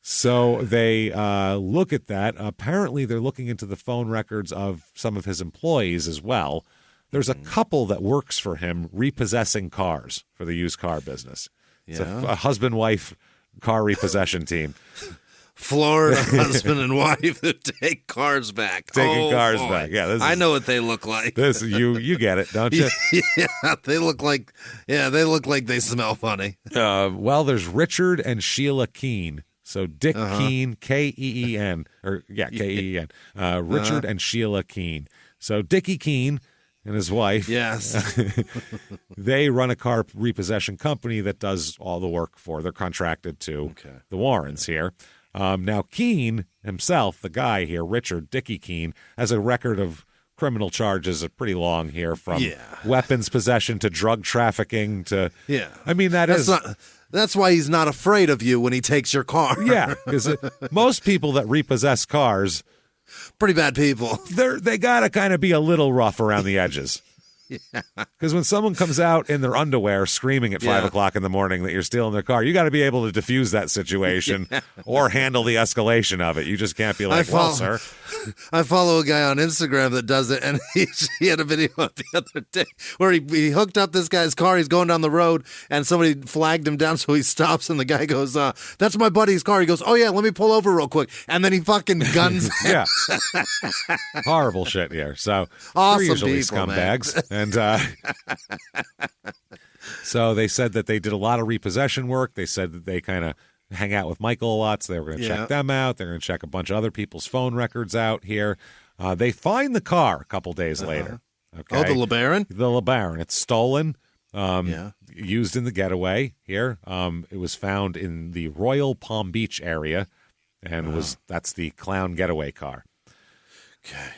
So they look at that. Apparently, they're looking into the phone records of some of his employees as well. There's a couple that works for him repossessing cars for the used car business. It's a husband-wife car repossession team. Florida husband and wife who take cars back. Taking cars back. Yeah, I know what they look like. This you get it, don't you? Yeah, they look like they smell funny. Well, there's Richard and Sheila Keene. So Dick Keene, Keen, or Keen. Richard and Sheila Keene. So Dickie Keene and his wife. Yes. They run a car repossession company that does all the work for. They're contracted to the Warrens here. Now, Keene himself, the guy here, Richard Dickie Keene, has a record of criminal charges pretty long here, from weapons possession to drug trafficking to. Yeah. I mean, that's why he's not afraid of you when he takes your car. Yeah, because most people that repossess cars, pretty bad people. They got to kind of be a little rough around the edges. Because when someone comes out in their underwear screaming at 5 o'clock in the morning that you're stealing their car, you got to be able to diffuse that situation or handle the escalation of it. You just can't be like, well, sir. I follow a guy on Instagram that does it, and he had a video the other day where he hooked up this guy's car. He's going down the road, and somebody flagged him down, so he stops, and the guy goes, that's my buddy's car. He goes, oh, yeah, let me pull over real quick. And then he fucking guns him. Yeah. Horrible shit here. So awesome they're usually people, scumbags. And so they said that they did a lot of repossession work. They said that they kind of hang out with Michael a lot, so they were going to check them out. They're going to check a bunch of other people's phone records out here. They find the car a couple days later. Okay. Oh, the LeBaron? The LeBaron. It's stolen, used in the getaway here. It was found in the Royal Palm Beach area, and that's the clown getaway car. Okay.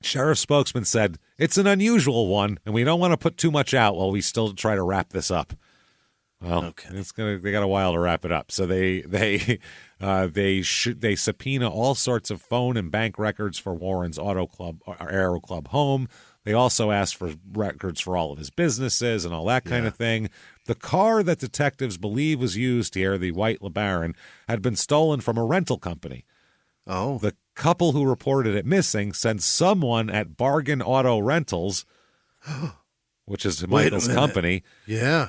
Sheriff spokesman said, it's an unusual one, and we don't want to put too much out while we still try to wrap this up. Well, they got a while to wrap it up. So they subpoena all sorts of phone and bank records for Warren's Auto Club or Aero Club home. They also asked for records for all of his businesses and all that kind of thing. The car that detectives believe was used here, the white LeBaron, had been stolen from a rental company. Oh. The couple who reported it missing said someone at Bargain Auto Rentals, which is Michael's company,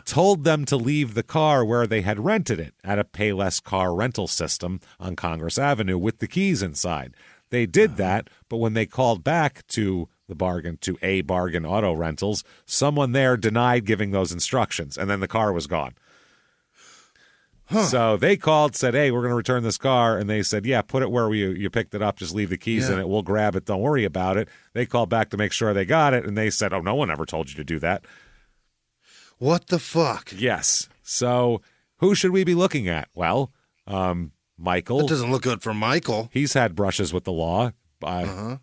told them to leave the car where they had rented it at a Payless car rental system on Congress Avenue with the keys inside. They did that, but when they called back to a Bargain Auto Rentals, someone there denied giving those instructions, and then the car was gone. So they called, said, hey, we're going to return this car. And they said, yeah, put it where you picked it up. Just leave the keys in it. We'll grab it. Don't worry about it. They called back to make sure they got it. And they said, oh, no one ever told you to do that. What the fuck? Yes. So who should we be looking at? Well, Michael. That doesn't look good for Michael. He's had brushes with the law. Both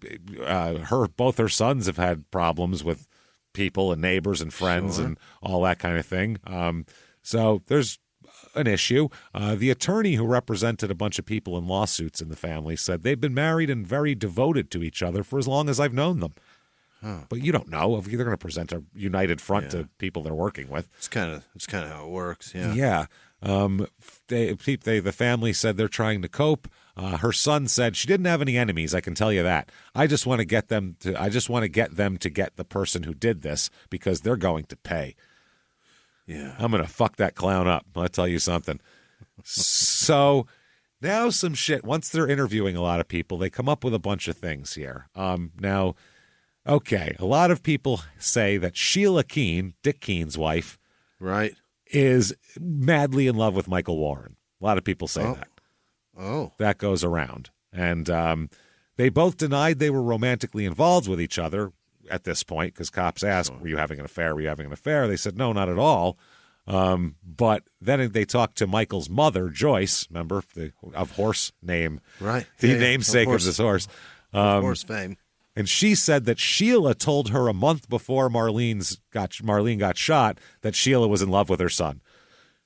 her sons have had problems with people and neighbors and friends and all that kind of thing. So there's an issue. The attorney who represented a bunch of people in lawsuits in the family said they've been married and very devoted to each other for as long as I've known them. But you don't know if they're going to present a united front to people they're working with. It's kind of how it works. Yeah. Yeah. The family said they're trying to cope. Her son said she didn't have any enemies. I can tell you that. I just want to get them to get the person who did this because they're going to pay. Yeah. I'm going to fuck that clown up. I'll tell you something. So now some shit. Once they're interviewing a lot of people, they come up with a bunch of things here. Now, okay, a lot of people say that Sheila Keene, Dick Keene's wife, right, is madly in love with Michael Warren. A lot of people say that. Oh. That goes around. And they both denied they were romantically involved with each other at this point, because cops asked, were you having an affair? Were you having an affair? They said, no, not at all. But then they talked to Michael's mother, Joyce, remember, of horse name. Right. The namesake of this horse. Horse fame. And she said that Sheila told her a month before Marlene got shot that Sheila was in love with her son.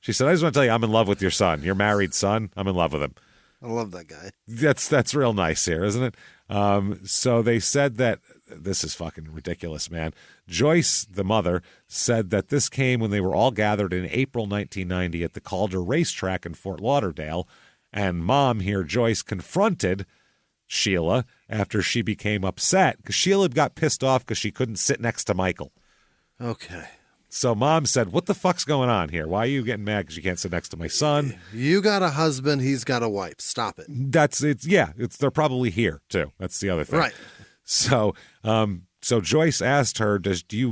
She said, I just want to tell you, I'm in love with your son. Your married son. I'm in love with him. I love that guy. That's real nice here, isn't it? So they said that this is fucking ridiculous, man. Joyce, the mother, said that this came when they were all gathered in April 1990 at the Calder racetrack in Fort Lauderdale, and mom here, Joyce, confronted Sheila after she became upset because Sheila got pissed off because she couldn't sit next to Michael. Okay. So Mom said, what the fuck's going on here? Why are you getting mad because you can't sit next to my son? You got a husband, he's got a wife. Stop it. They're probably here too. That's the other thing. Right. So Joyce asked her,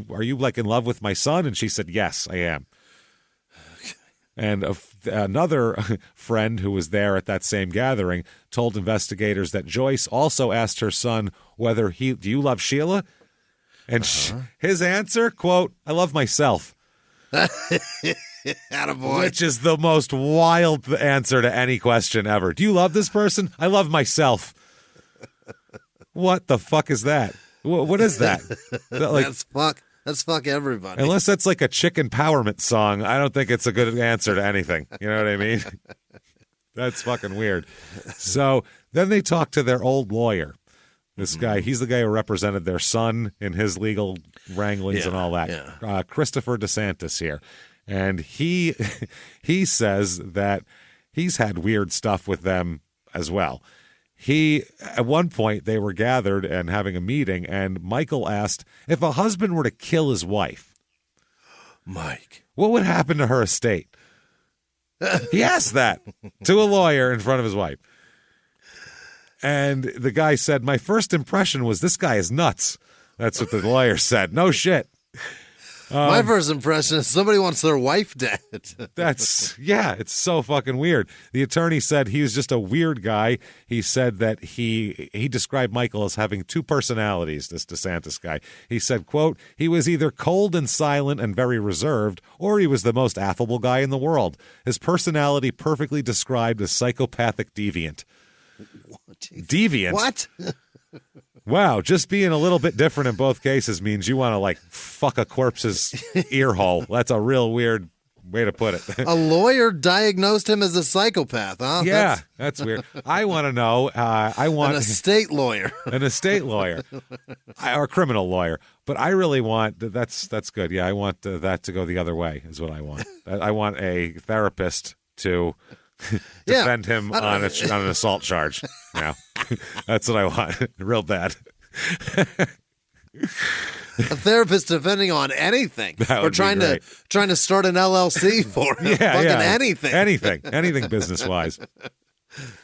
are you like in love with my son? And she said, yes, I am. And another friend who was there at that same gathering told investigators that Joyce also asked her son whether do you love Sheila? And his answer, quote, I love myself. Attaboy. Which is the most wild answer to any question ever. Do you love this person? I love myself. What the fuck is that? What is that? That's fuck everybody. Unless that's like a chick empowerment song, I don't think it's a good answer to anything. You know what I mean? That's fucking weird. So then they talk to their old lawyer. This guy, he's the guy who represented their son in his legal wranglings and all that. Yeah. Christopher DeSantis here. And he says that he's had weird stuff with them as well. At one point, they were gathered and having a meeting, and Michael asked, if a husband were to kill his wife, Mike, what would happen to her estate? He asked that to a lawyer in front of his wife. And the guy said, my first impression was this guy is nuts. That's what the lawyer said. No shit. My first impression is somebody wants their wife dead. It's so fucking weird. The attorney said he was just a weird guy. He said that he described Michael as having two personalities, this DeSantis guy. He said, quote, he was either cold and silent and very reserved, or he was the most affable guy in the world. His personality perfectly described a psychopathic deviant. Deviant? What? Wow, just being a little bit different in both cases means you want to, like, fuck a corpse's ear hole. That's a real weird way to put it. A lawyer diagnosed him as a psychopath, huh? Yeah, that's weird. I want to know. I want an estate lawyer. An estate lawyer. Or a criminal lawyer. But I really want, that's good. Yeah, I want that to go the other way is what I want. I want a therapist to defend him on an assault charge. Yeah, that's what I want. Real bad. A therapist defending on anything. Or trying to start an LLC for him. anything business wise.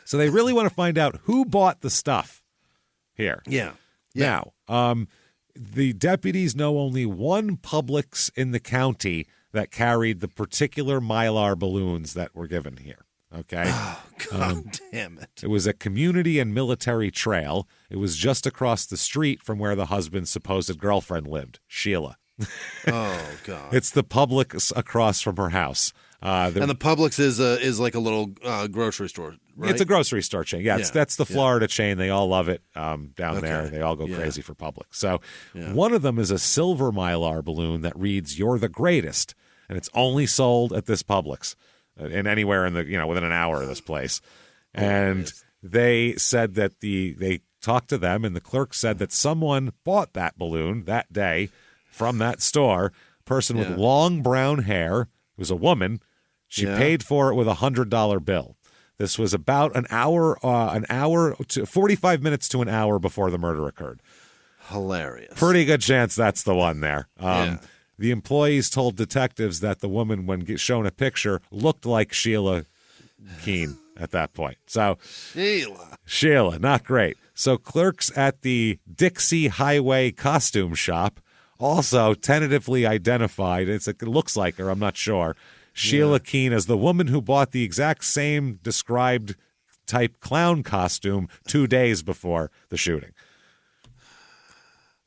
So they really want to find out who bought the stuff here. Yeah. Now, the deputies know only one Publix in the county that carried the particular Mylar balloons that were given here. Okay. Oh, God damn it. It was a community and military trail. It was just across the street from where the husband's supposed girlfriend lived, Sheila. Oh, God. It's the Publix across from her house. And the Publix is like a little grocery store, right? It's a grocery store chain. Yeah, that's the Florida chain. They all love it down there. They all go crazy for Publix. So one of them is a silver Mylar balloon that reads, "You're the greatest," and it's only sold at this Publix. And anywhere in within an hour of this place. And they said that they talked to them, and the clerk said that someone bought that balloon that day from that store. Person with long brown hair. It was a woman. She paid for it with $100 bill. This was about an hour to 45 minutes to an hour before the murder occurred. Hilarious. Pretty good chance that's the one there. The employees told detectives that the woman, when shown a picture, looked like Sheila Keene at that point. So Sheila, not great. So clerks at the Dixie Highway costume shop also tentatively identified, it looks like her, I'm not sure, Sheila Keene as the woman who bought the exact same described type clown costume 2 days before the shooting.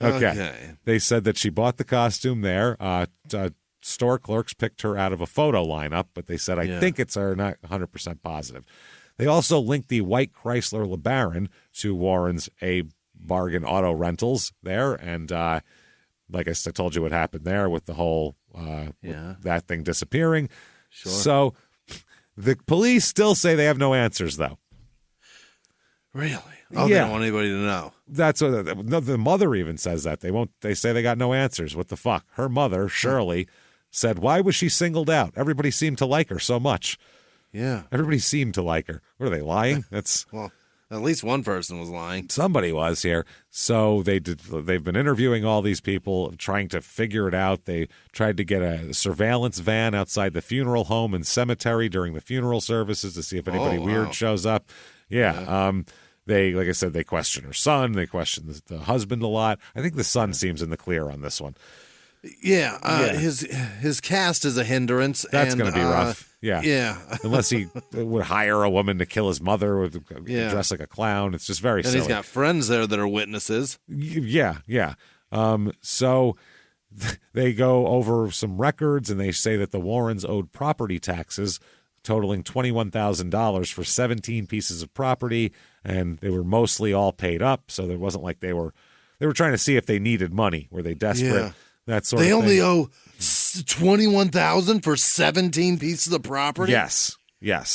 Okay. They said that she bought the costume there. Store clerks picked her out of a photo lineup, but they said, I think it's her, not 100% positive. They also linked the white Chrysler LeBaron to Warren's A Bargain Auto Rentals there. And like I told you what happened there with the whole with that thing disappearing. Sure. So the police still say they have no answers, though. Really? Oh, they don't want anybody to know. That's what the mother even says that. They say they got no answers. What the fuck? Her mother, Shirley, said, why was she singled out? Everybody seemed to like her so much. Yeah. Everybody seemed to like her. What are they, lying? That's well, At least one person was lying. Somebody was here. So they've been interviewing all these people, trying to figure it out. They tried to get a surveillance van outside the funeral home and cemetery during the funeral services to see if anybody weird shows up. Yeah. They, like I said, they question her son. They question the husband a lot. I think the son seems in the clear on this one. Yeah, his cast is a hindrance. That's going to be rough. Yeah. Unless he would hire a woman to kill his mother or dress like a clown. It's just very silly. And he's got friends there that are witnesses. Yeah. So they go over some records, and they say that the Warrens owed property taxes totaling $21,000 for 17 pieces of property, and they were mostly all paid up. So there wasn't like they were trying to see if they needed money. Were they desperate? Yeah. That sort of thing. They only owe $21,000 for 17 pieces of property? Yes.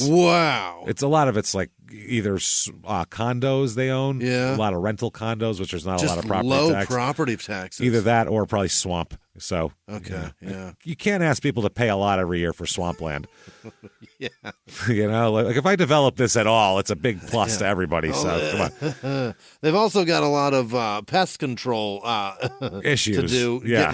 Wow. It's a lot of it's like either condos they own. Yeah. A lot of rental condos, which there's not Just a lot of property low tax. property taxes. Either that or probably swamp. So Okay, yeah. You can't ask people to pay a lot every year for swampland. Yeah. Like if I develop this at all, it's a big plus to everybody. So come on. They've also got a lot of pest control Issues. to do. Yeah.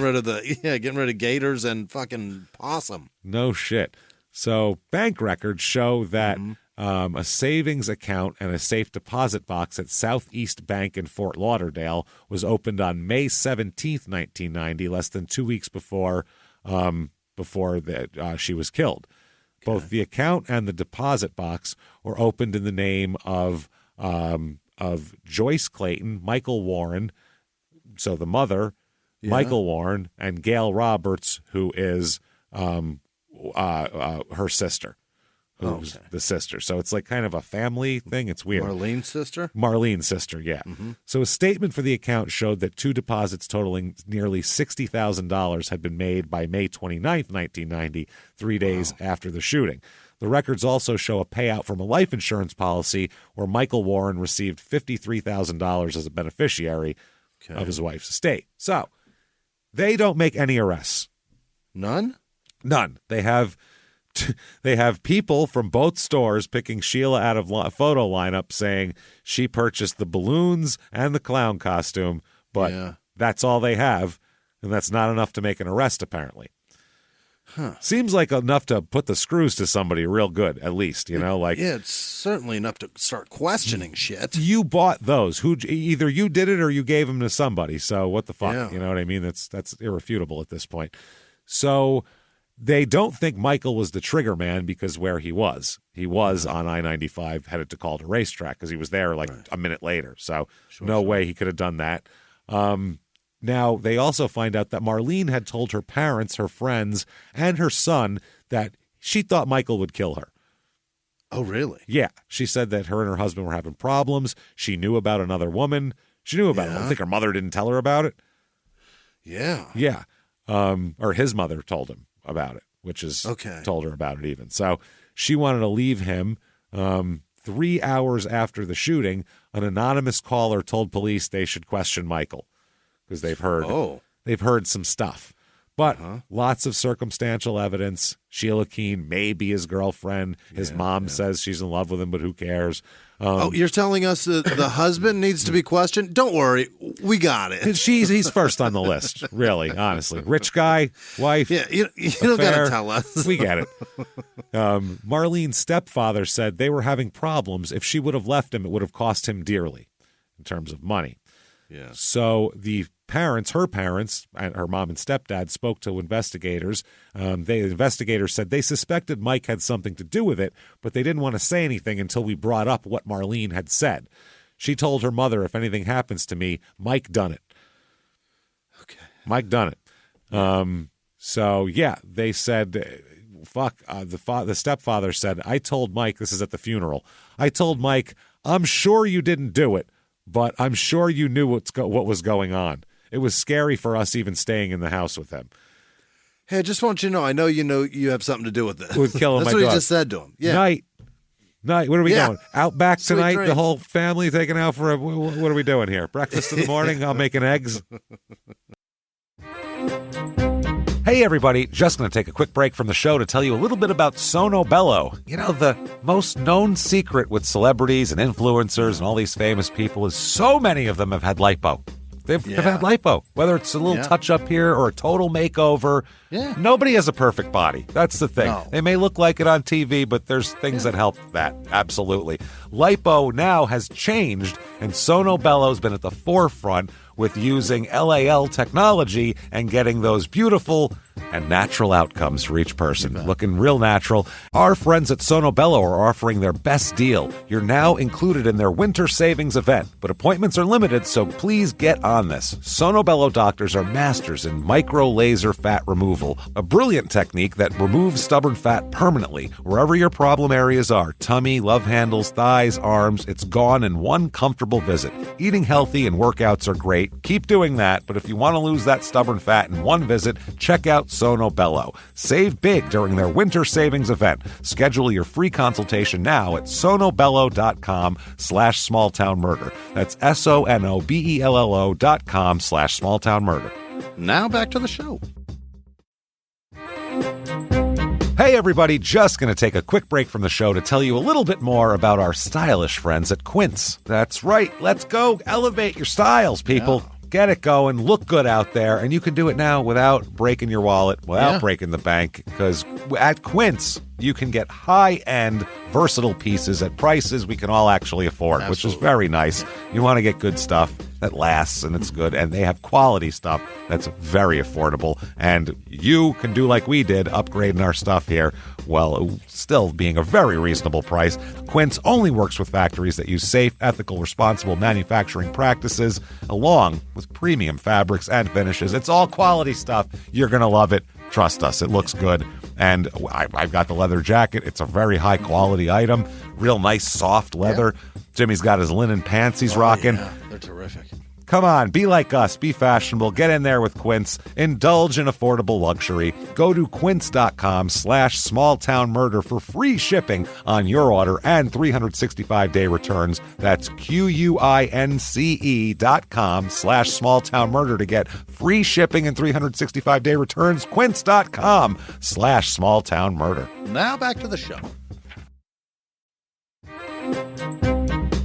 Getting rid of gators and fucking possum. No shit. So bank records show that a savings account and a safe deposit box at Southeast Bank in Fort Lauderdale was opened on May 17th, 1990, less than 2 weeks before she was killed. Okay. Both the account and the deposit box were opened in the name of Joyce Clayton, Michael Warren, so the mother, Michael Warren, and Gail Roberts, who is her sister, who's the sister. So it's like kind of a family thing. It's weird. Marlene's sister, yeah. Mm-hmm. So a statement for the account showed that two deposits totaling nearly $60,000 had been made by May 29th, 1990, 3 days after the shooting. The records also show a payout from a life insurance policy where Michael Warren received $53,000 as a beneficiary of his wife's estate. So they don't make any arrests. None. They have people from both stores picking Sheila out of photo lineup saying she purchased the balloons and the clown costume, but that's all they have, and that's not enough to make an arrest, apparently. Huh. Seems like enough to put the screws to somebody real good, at least, it's certainly enough to start questioning shit. You bought those. Either you did it or you gave them to somebody, so what the fuck? Yeah. You know what I mean? That's irrefutable at this point. So they don't think Michael was the trigger man because where he was on I-95 headed to Calder Racetrack because he was there a minute later. So no way he could have done that. Now, they also find out that Marlene had told her parents, her friends, and her son that she thought Michael would kill her. Oh, really? Yeah. She said that her and her husband were having problems. She knew about another woman. She knew about it. I don't think her mother didn't tell her about it. Yeah. Yeah. Or his mother told him about it, which is told her about it even. So she wanted to leave him. 3 hours after the shooting, an anonymous caller told police they should question Michael because they've heard some stuff. But lots of circumstantial evidence. Sheila Keene may be his girlfriend. His mom says she's in love with him, but who cares? You're telling us that the husband needs to be questioned? Don't worry. We got it. He's first on the list, really, honestly. Rich guy, wife. Yeah, you don't got to tell us. We get it. Marlene's stepfather said they were having problems. If she would have left him, it would have cost him dearly in terms of money. Yeah. So her parents, and her mom and stepdad spoke to investigators. The investigators said they suspected Mike had something to do with it, but they didn't want to say anything until we brought up what Marlene had said. She told her mother, if anything happens to me, Mike done it. Okay. Mike done it. So, yeah, they said, the stepfather said, I told Mike, this is at the funeral, I told Mike, I'm sure you didn't do it, but I'm sure you knew what was going on. It was scary for us even staying in the house with him. Hey, I just want you to know, I know you have something to do with this. With killing That's my what dog. He just said to him. Yeah. Night. What are we doing? Out back Sweet tonight? dreams. The whole family taking out for what are we doing here? Breakfast in the morning? I'm making eggs. Hey, Hey, everybody. Just going to take a quick break from the show to tell you a little bit about Sono Bello. You know, the most known secret with celebrities and influencers and all these famous people is so many of them have had lipo. They've had lipo, whether it's a little touch-up here or a total makeover. Yeah. Nobody has a perfect body. That's the thing. No. They may look like it on TV, but there's things that help that. Absolutely. Lipo now has changed, and Sono Bello's been at the forefront with using LAL technology and getting those beautiful and natural outcomes for each person. Looking real natural. Our friends at Sono Bello are offering their best deal. You're now included in their winter savings event, but appointments are limited, so please get on this. Sono Bello doctors are masters in micro laser fat removal, a brilliant technique that removes stubborn fat permanently wherever your problem areas are. Tummy, love handles, thighs, arms, it's gone in one comfortable visit. Eating healthy and workouts are great. Keep doing that, but if you want to lose that stubborn fat in one visit, check out Sono Bello. Save big during their winter savings event. Schedule your free consultation now at sonobello.com/smalltownmurder. That's sonobello.com/smalltownmurder. Now back to the show. Hey, everybody, just going to take a quick break from the show to tell you a little bit more about our stylish friends at Quince. That's right. Let's go elevate your styles, people. Yeah. Get it going. Look good out there. And you can do it now without breaking your wallet, without breaking the bank, because at Quince, you can get high-end, versatile pieces at prices we can all actually afford, which is very nice. You want to get good stuff that lasts and it's good, and they have quality stuff that's very affordable. And you can do like we did, upgrading our stuff here, while still being a very reasonable price. Quince only works with factories that use safe, ethical, responsible manufacturing practices, along with premium fabrics and finishes. It's all quality stuff. You're going to love it. Trust us, it looks good. And I've got the leather jacket. It's a very high-quality item. Real nice, soft leather. Yeah. Jimmie's got his linen pants he's rocking. Yeah, they're terrific. Come on, be like us. Be fashionable. Get in there with Quince. Indulge in affordable luxury. Go to quince.com/smalltownmurder for free shipping on your order and 365-day returns. That's QUINCE.com/smalltownmurder to get free shipping and 365-day returns. Quince.com/smalltownmurder. Now back to the show.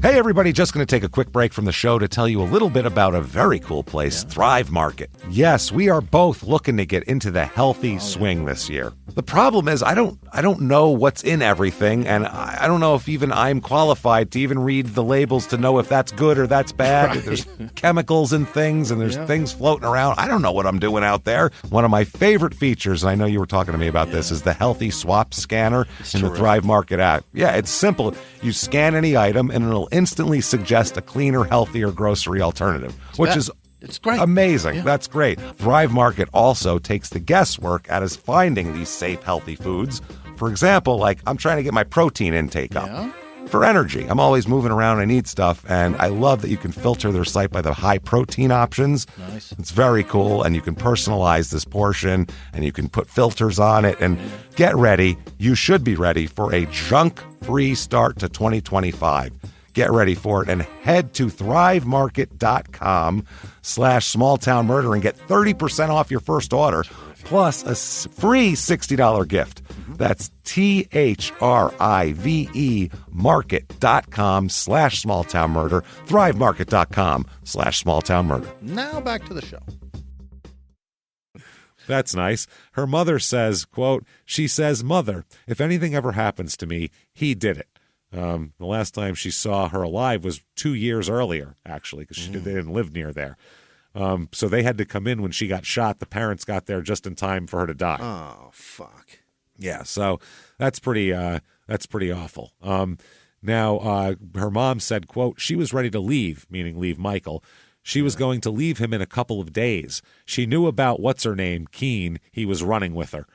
Hey, everybody, just going to take a quick break from the show to tell you a little bit about a very cool place, Thrive Market. Yes, we are both looking to get into the healthy swing this year. The problem is I don't know what's in everything, and I don't know if even I'm qualified to even read the labels to know if that's good or that's bad. Right. There's chemicals in things, and there's things floating around. I don't know what I'm doing out there. One of my favorite features, and I know you were talking to me about this, is the Healthy Swap Scanner in the Thrive Market app. Yeah, it's simple. You scan any item, and it'll instantly suggest a cleaner, healthier grocery alternative, it's great. Amazing. Yeah. That's great. Thrive Market also takes the guesswork out of finding these safe, healthy foods. For example, like I'm trying to get my protein intake up for energy. I'm always moving around. I need stuff, and I love that you can filter their site by the high protein options. Nice. It's very cool, and you can personalize this portion, and you can put filters on it, and get ready. You should be ready for a junk-free start to 2025. Get ready for it and head to thrivemarket.com/smalltownmurder and get 30% off your first order plus a free $60 gift. That's THRIVE market.com/smalltownmurder, thrivemarket.com/smalltownmurder. Now back to the show. That's nice. Her mother says, quote, she says, "Mother, if anything ever happens to me, he did it." The last time she saw her alive was 2 years earlier, actually, because they didn't live near there. So they had to come in when she got shot. The parents got there just in time for her to die. Oh, fuck. Yeah, so that's pretty awful. Now, her mom said, quote, she was ready to leave, meaning leave Michael. She was going to leave him in a couple of days. She knew about what's-her-name, Keen. He was running with her.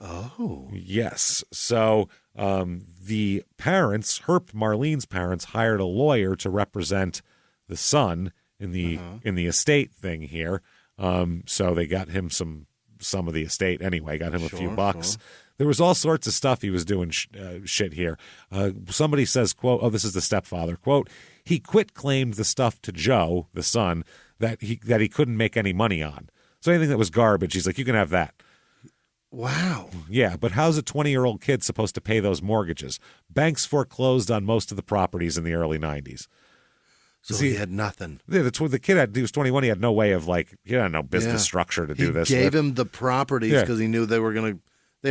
Oh. Yes. So the parents, Marlene's parents, hired a lawyer to represent the son in the estate thing here. So they got him some of the estate anyway, got him a few bucks. Sure. There was all sorts of stuff he was doing shit here. Somebody says, quote, oh, this is the stepfather, quote, he quit-claimed the stuff to Joe, the son, that he couldn't make any money on. So anything that was garbage, he's like, you can have that. Wow. Yeah, but how's a 20-year-old kid supposed to pay those mortgages? Banks foreclosed on most of the properties in the early 90s. So he had nothing. Yeah, the kid he was 21. He had no way of he had no business structure to do this. He gave him the properties because he knew they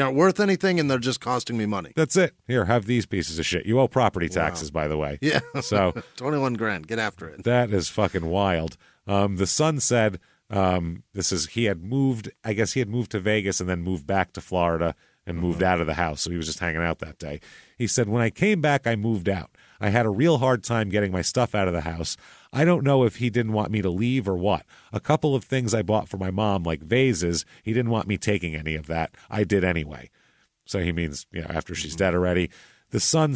aren't worth anything and they're just costing me money. That's it. Here, have these pieces of shit. You owe property taxes, by the way. Yeah. So $21,000. Get after it. That is fucking wild. The son said he had moved. I guess he had moved to Vegas and then moved back to Florida and moved out of the house. So he was just hanging out that day. He said, when I came back, I moved out. I had a real hard time getting my stuff out of the house. I don't know if he didn't want me to leave or what. A couple of things I bought for my mom, like vases, he didn't want me taking any of that. I did anyway. So he means, after she's dead already. The son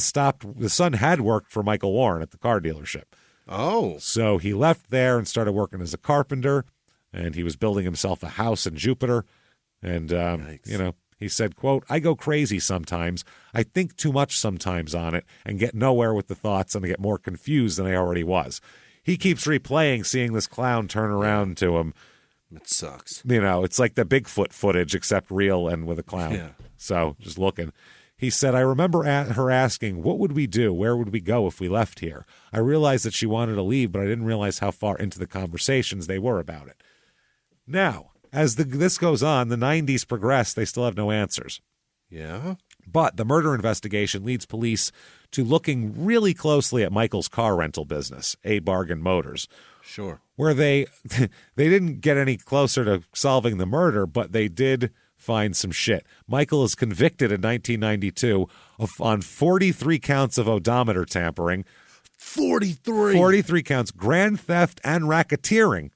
had worked for Michael Warren at the car dealership. Oh. So he left there and started working as a carpenter, and he was building himself a house in Jupiter. And, he said, quote, I go crazy sometimes. I think too much sometimes on it and get nowhere with the thoughts, and I get more confused than I already was. He keeps replaying seeing this clown turn around to him. It sucks. It's like the Bigfoot footage, except real and with a clown. Yeah. So just looking. He said, I remember her asking, what would we do? Where would we go if we left here? I realized that she wanted to leave, but I didn't realize how far into the conversations they were about it. Now, as this goes on, the 90s progress, they still have no answers. Yeah. But the murder investigation leads police to looking really closely at Michael's car rental business, A Bargain Motors. Sure. Where they didn't get any closer to solving the murder, but they did find some shit. Michael is convicted in 1992 on 43 counts of odometer tampering. 43? 43 counts, grand theft and racketeering.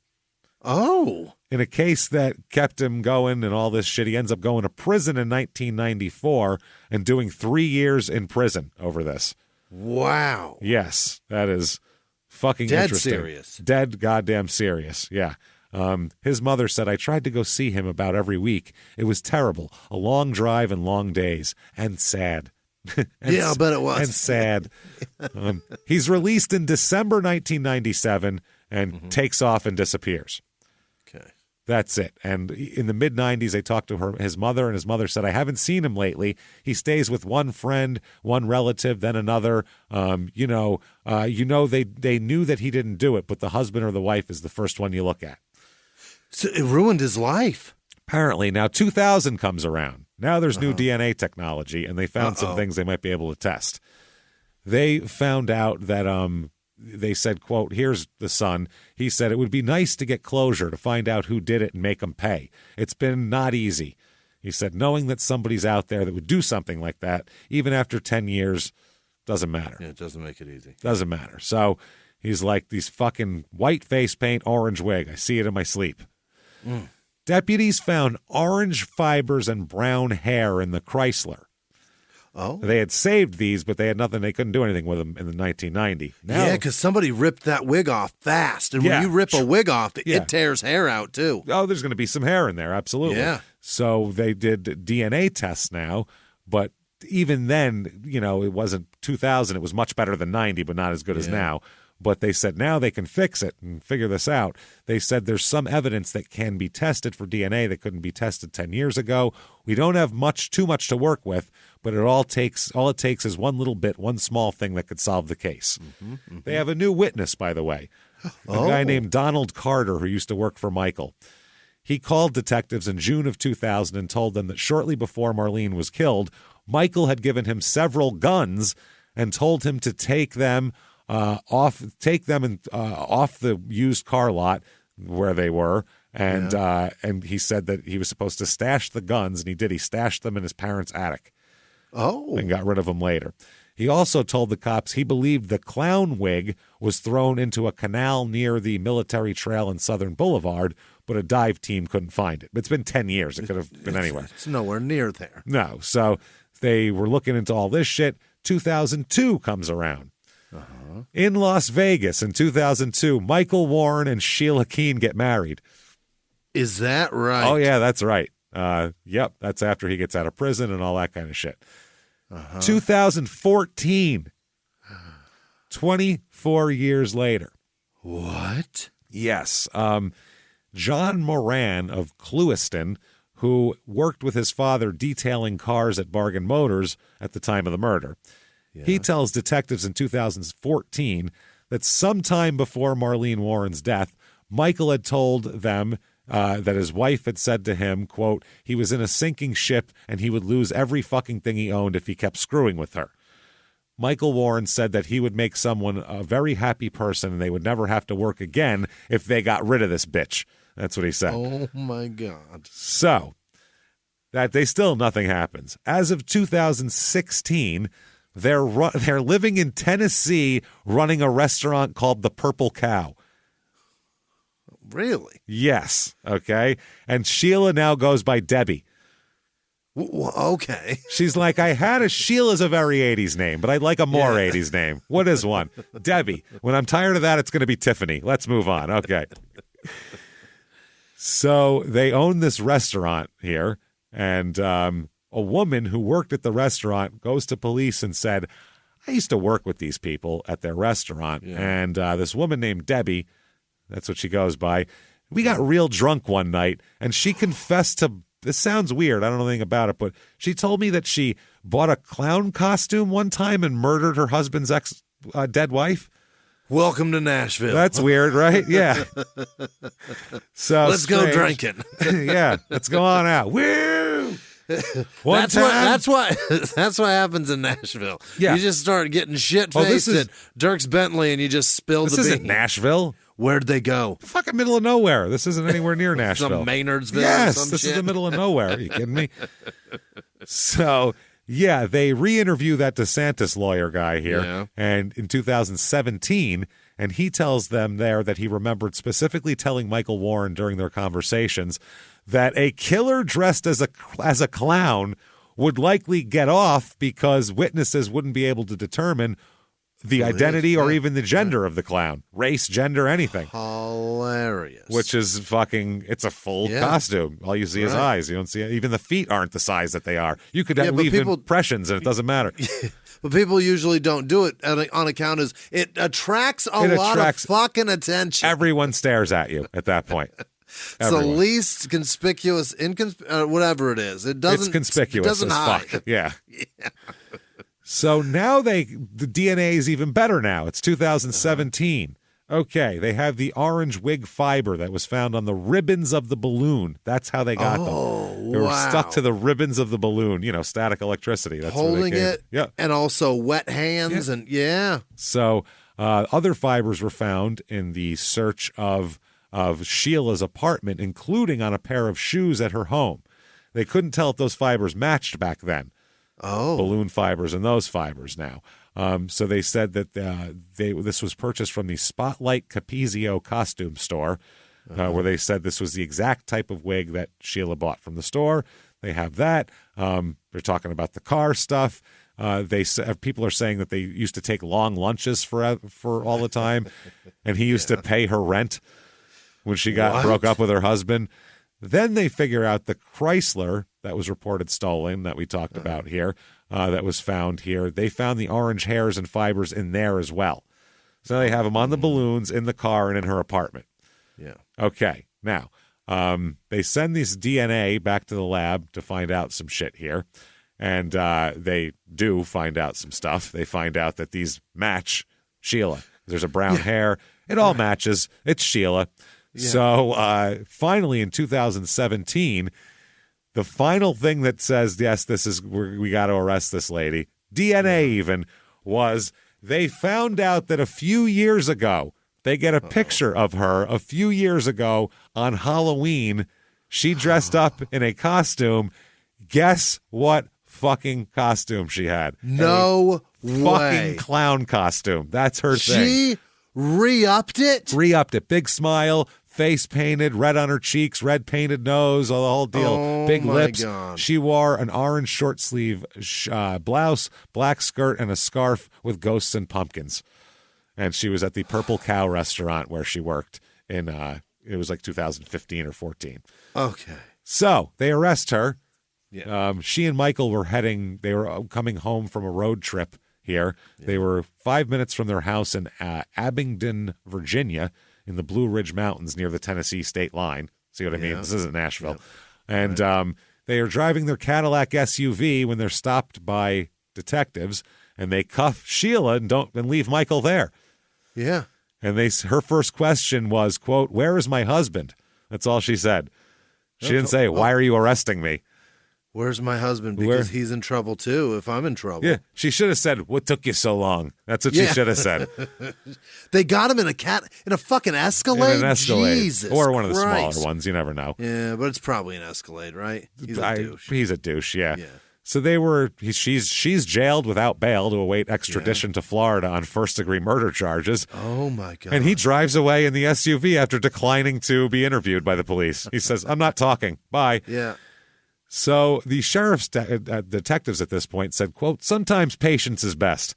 Oh. In a case that kept him going and all this shit. He ends up going to prison in 1994 and doing 3 years in prison over this. Wow. Yes, that is fucking dead interesting. Serious. Dead goddamn serious, yeah. His mother said, I tried to go see him about every week. It was terrible. A long drive and long days. And sad. I bet it was. And sad. He's released in December 1997 and takes off and disappears. Okay. That's it. And in the mid-90s, they talked to his mother, and his mother said, I haven't seen him lately. He stays with one friend, one relative, then another. They knew that he didn't do it, but the husband or the wife is the first one you look at. So it ruined his life. Apparently. Now, 2000 comes around. Now there's new DNA technology, and they found some things they might be able to test. They found out that they said, quote, here's the son. He said, it would be nice to get closure to find out who did it and make them pay. It's been not easy. He said, knowing that somebody's out there that would do something like that, even after 10 years, doesn't matter. Yeah, it doesn't make it easy. Doesn't matter. So he's like, these fucking white face paint, orange wig. I see it in my sleep. Deputies found orange fibers and brown hair in the Chrysler. Oh. They had saved these, but they had nothing. They couldn't do anything with them in the 1990. Yeah, because somebody ripped that wig off fast. And when you rip a wig off, it tears hair out, too. Oh, there's going to be some hair in there. Absolutely. Yeah. So they did DNA tests now, but even then, it wasn't 2000. It was much better than 90, but not as good as now. But they said now they can fix it and figure this out. They said there's some evidence that can be tested for DNA that couldn't be tested 10 years ago. We don't have too much to work with, but all it takes is one little bit, one small thing that could solve the case. They have a new witness, by the way, a guy named Donald Carter, who used to work for Michael. He called detectives in June of 2000 and told them that shortly before Marlene was killed, Michael had given him several guns and told him to take them off the used car lot where they were, and he said that he was supposed to stash the guns, and he did. He stashed them in his parents' attic. Oh, and got rid of them later. He also told the cops he believed the clown wig was thrown into a canal near the military trail in Southern Boulevard, but a dive team couldn't find it. It's been 10 years. It could have been anywhere. It's nowhere near there. No. So they were looking into all this shit. 2002 comes around. In Las Vegas in 2002, Michael Warren and Sheila Keene get married. Is that right? Oh, yeah, that's right. Yep, that's after he gets out of prison and all that kind of shit. 2014, 24 years later. What? Yes. John Moran of Clewiston, who worked with his father detailing cars at Bargain Motors at the time of the murder. Yeah. He tells detectives in 2014 that sometime before Marlene Warren's death, Michael had told them that his wife had said to him, quote, he was in a sinking ship and he would lose every fucking thing he owned if he kept screwing with her. Michael Warren said that he would make someone a very happy person and they would never have to work again if they got rid of this bitch. That's what he said. Oh, my God. So, nothing happens. As of 2016, they're living in Tennessee running a restaurant called the Purple Cow. Really? Yes. Okay. And Sheila now goes by Debbie. Okay. She's like, Sheila's a very 80s name, but I'd like a more 80s name. What is one? Debbie. When I'm tired of that, it's going to be Tiffany. Let's move on. Okay. So they own this restaurant here, and a woman who worked at the restaurant goes to police and said, I used to work with these people at their restaurant, and this woman named Debbie, that's what she goes by, we got real drunk one night, and she confessed to, this sounds weird, I don't know anything about it, but she told me that she bought a clown costume one time and murdered her husband's dead wife. Welcome to Nashville. That's weird, right? Yeah. So let's go drinking. Yeah, let's go on out. Woo! That's what happens in Nashville. Yeah. You just start getting shit-faced at Dierks Bentley and you just spill the beans. This isn't Nashville. Where'd they go? Fucking middle of nowhere. This isn't anywhere near Nashville. Some Maynardsville. Yes, or some this shit. is the middle of nowhere. Are you kidding me? So, yeah, they re-interview that DeSantis lawyer guy here, and in 2017, and he tells them there that he remembered specifically telling Michael Warren during their conversations that a killer dressed as a clown would likely get off because witnesses wouldn't be able to determine the identity or even the gender of the clown, race, gender, anything. Hilarious. Which is fucking, it's a full costume. All you see is eyes. You don't see, even the feet aren't the size that they are. You could leave impressions and it doesn't matter. But people usually don't do it on account of it attracts a lot of fucking attention. Everyone stares at you at that point. It's the least conspicuous, whatever it is. It doesn't. It's conspicuous It doesn't as hide. fuck. Yeah. So now the DNA is even better now. It's 2017. Okay, they have the orange wig fiber that was found on the ribbons of the balloon. That's how they got them. They were stuck to the ribbons of the balloon, static electricity. That's holding it, yeah, and also wet hands, and So other fibers were found in the search of Sheila's apartment, including on a pair of shoes at her home. They couldn't tell if those fibers matched back then. Oh, balloon fibers and those fibers now. So they said that this was purchased from the Spotlight Capezio costume store, where they said this was the exact type of wig that Sheila bought from the store. They have that. They're talking about the car stuff. People are saying that they used to take long lunches for all the time, and he used to pay her rent when she broke up with her husband. Then they figure out the Chrysler that was reported stolen that we talked about here, that was found here. They found the orange hairs and fibers in there as well. So they have them on the balloons, in the car, and in her apartment. Yeah. Okay. Now, they send this DNA back to the lab to find out some shit here. And they do find out some stuff. They find out that these match Sheila. There's a brown hair. It all matches. It's Sheila. Yeah. So finally in 2017, the final thing that says, yes, we got to arrest this lady, DNA even, was they found out that a few years ago, they get a picture of her a few years ago on Halloween. She dressed up in a costume. Guess what fucking costume she had? No way. Fucking clown costume. That's her thing. She re-upped it? Re-upped it. Big smile. Face painted, red on her cheeks, red painted nose, the whole deal. Big lips. God. She wore an orange short sleeve blouse, black skirt, and a scarf with ghosts and pumpkins. And she was at the Purple Cow restaurant where she worked in, it was like 2015 or 14. Okay. So they arrest her. Yeah. She and Michael were coming home from a road trip here. Yeah. They were 5 minutes from their house in Abingdon, Virginia, in the Blue Ridge Mountains near the Tennessee state line. See what I mean? This isn't Nashville. And they are driving their Cadillac SUV when they're stopped by detectives, and they cuff Sheila and leave Michael there. Yeah. And her first question was, quote, "Where is my husband?" That's all she said. She didn't say, "Why are you arresting me?" Where's my husband? Because he's in trouble too if I'm in trouble. Yeah, she should have said, "What took you so long?" That's what she should have said. They got him in a fucking Escalade? In an Escalade. Jesus or one of the Christ. smaller ones. You never know. Yeah, but it's probably an Escalade, right? He's a douche. He's a douche, yeah. So she's jailed without bail to await extradition to Florida on first-degree murder charges. Oh, my God. And he drives away in the SUV after declining to be interviewed by the police. He says, "I'm not talking. Bye." Yeah. So the sheriff's detectives at this point said, quote, "Sometimes patience is best."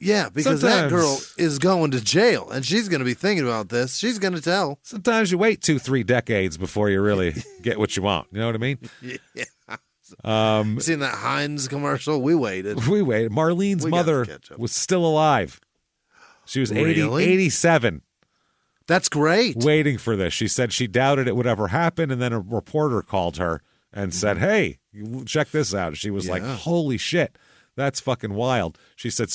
Yeah, because that girl is going to jail, and she's going to be thinking about this. She's going to tell. Sometimes you wait 2-3 decades before you really get what you want. You know what I mean? Yeah. Seen that Heinz commercial? We waited. Marlene's mother was still alive. She was 87. That's great. Waiting for this. She said she doubted it would ever happen, and then a reporter called her and said, "Hey, check this out." She was like, "Holy shit, that's fucking wild." She said,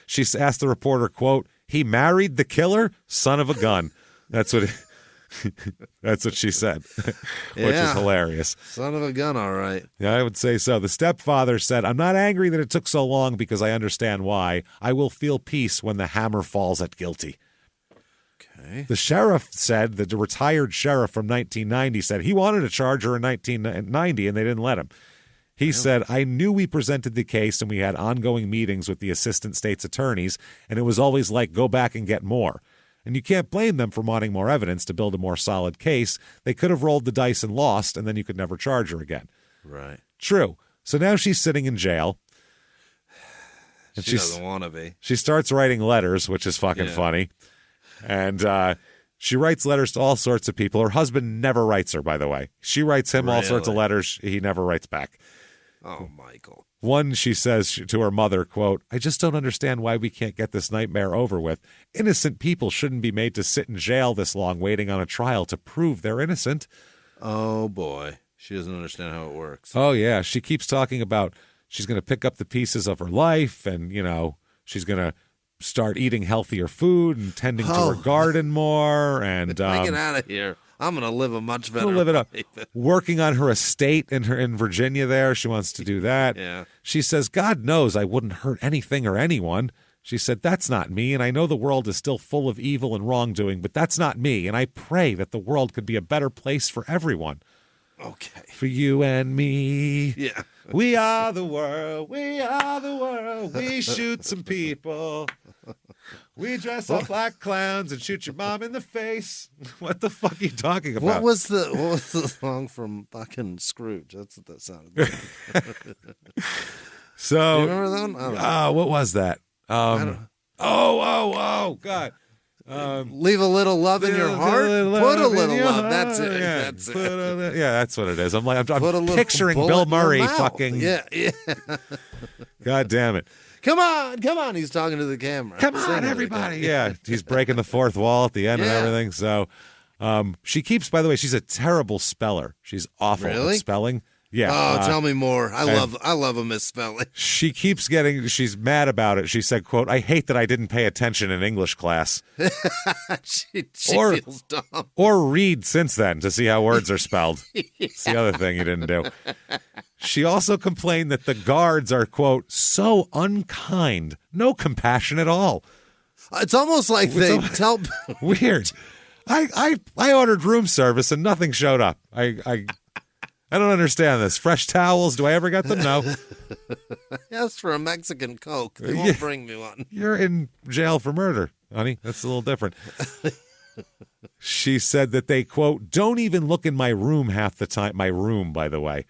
she asked the reporter, quote, "He married the killer? Son of a gun." That's what she said, which is hilarious. Son of a gun, all right. Yeah, I would say so. The stepfather said, "I'm not angry that it took so long because I understand why. I will feel peace when the hammer falls at guilty." Okay. The sheriff said, the retired sheriff from 1990 said he wanted to charge her in 1990 and they didn't let him. He said, "I knew we presented the case and we had ongoing meetings with the assistant state's attorneys, and it was always like, go back and get more. And you can't blame them for wanting more evidence to build a more solid case. They could have rolled the dice and lost, and then you could never charge her again." Right. True. So now she's sitting in jail. And she doesn't want to be. She starts writing letters, which is fucking funny. And she writes letters to all sorts of people. Her husband never writes her, by the way. She writes him all sorts of letters. He never writes back. Oh, Michael. One, she says to her mother, quote, "I just don't understand why we can't get this nightmare over with. Innocent people shouldn't be made to sit in jail this long waiting on a trial to prove they're innocent." Oh, boy. She doesn't understand how it works. Oh, yeah. She keeps talking about she's going to pick up the pieces of her life and, she's going to start eating healthier food and tending to her garden more. And get out of here. I'm going to live a much better live it up. life. Working on her estate in Virginia there. She wants to do that. Yeah. She says, "God knows I wouldn't hurt anything or anyone." She said, "That's not me, and I know the world is still full of evil and wrongdoing, but that's not me, and I pray that the world could be a better place for everyone." Okay. For you and me. Yeah. We are the world. We are the world. We shoot some people. We dress up like clowns and shoot your mom in the face. What the fuck are you talking about? What was the song from fucking Scrooge? That's what that sounded like. So, do you remember that one? I don't know. What was that? Oh, God. Leave a little love in your heart. Put a little love. That's it. Yeah. That's it. That's what it is. I'm like, I'm Put a little picturing bullet Bill in your Murray mouth. fucking. Yeah. God damn it. Come on. He's talking to the camera. Come on, everybody. Yeah. He's breaking the fourth wall at the end and everything. So she keeps, by the way, she's a terrible speller. She's awful at spelling. Yeah. Oh, tell me more. I love a misspelling. She keeps she's mad about it. She said, quote, "I hate that I didn't pay attention in English class." she feels dumb. Or read since then to see how words are spelled. It's the other thing you didn't do. She also complained that the guards are, quote, "so unkind, no compassion at all." It's almost like they tell. Weird. I ordered room service and nothing showed up. I don't understand this. Fresh towels, do I ever get them? No. I asked for a Mexican Coke. They won't bring me one. You're in jail for murder, honey. That's a little different. She said that they, quote, "don't even look in my room half the time." My room, by the way.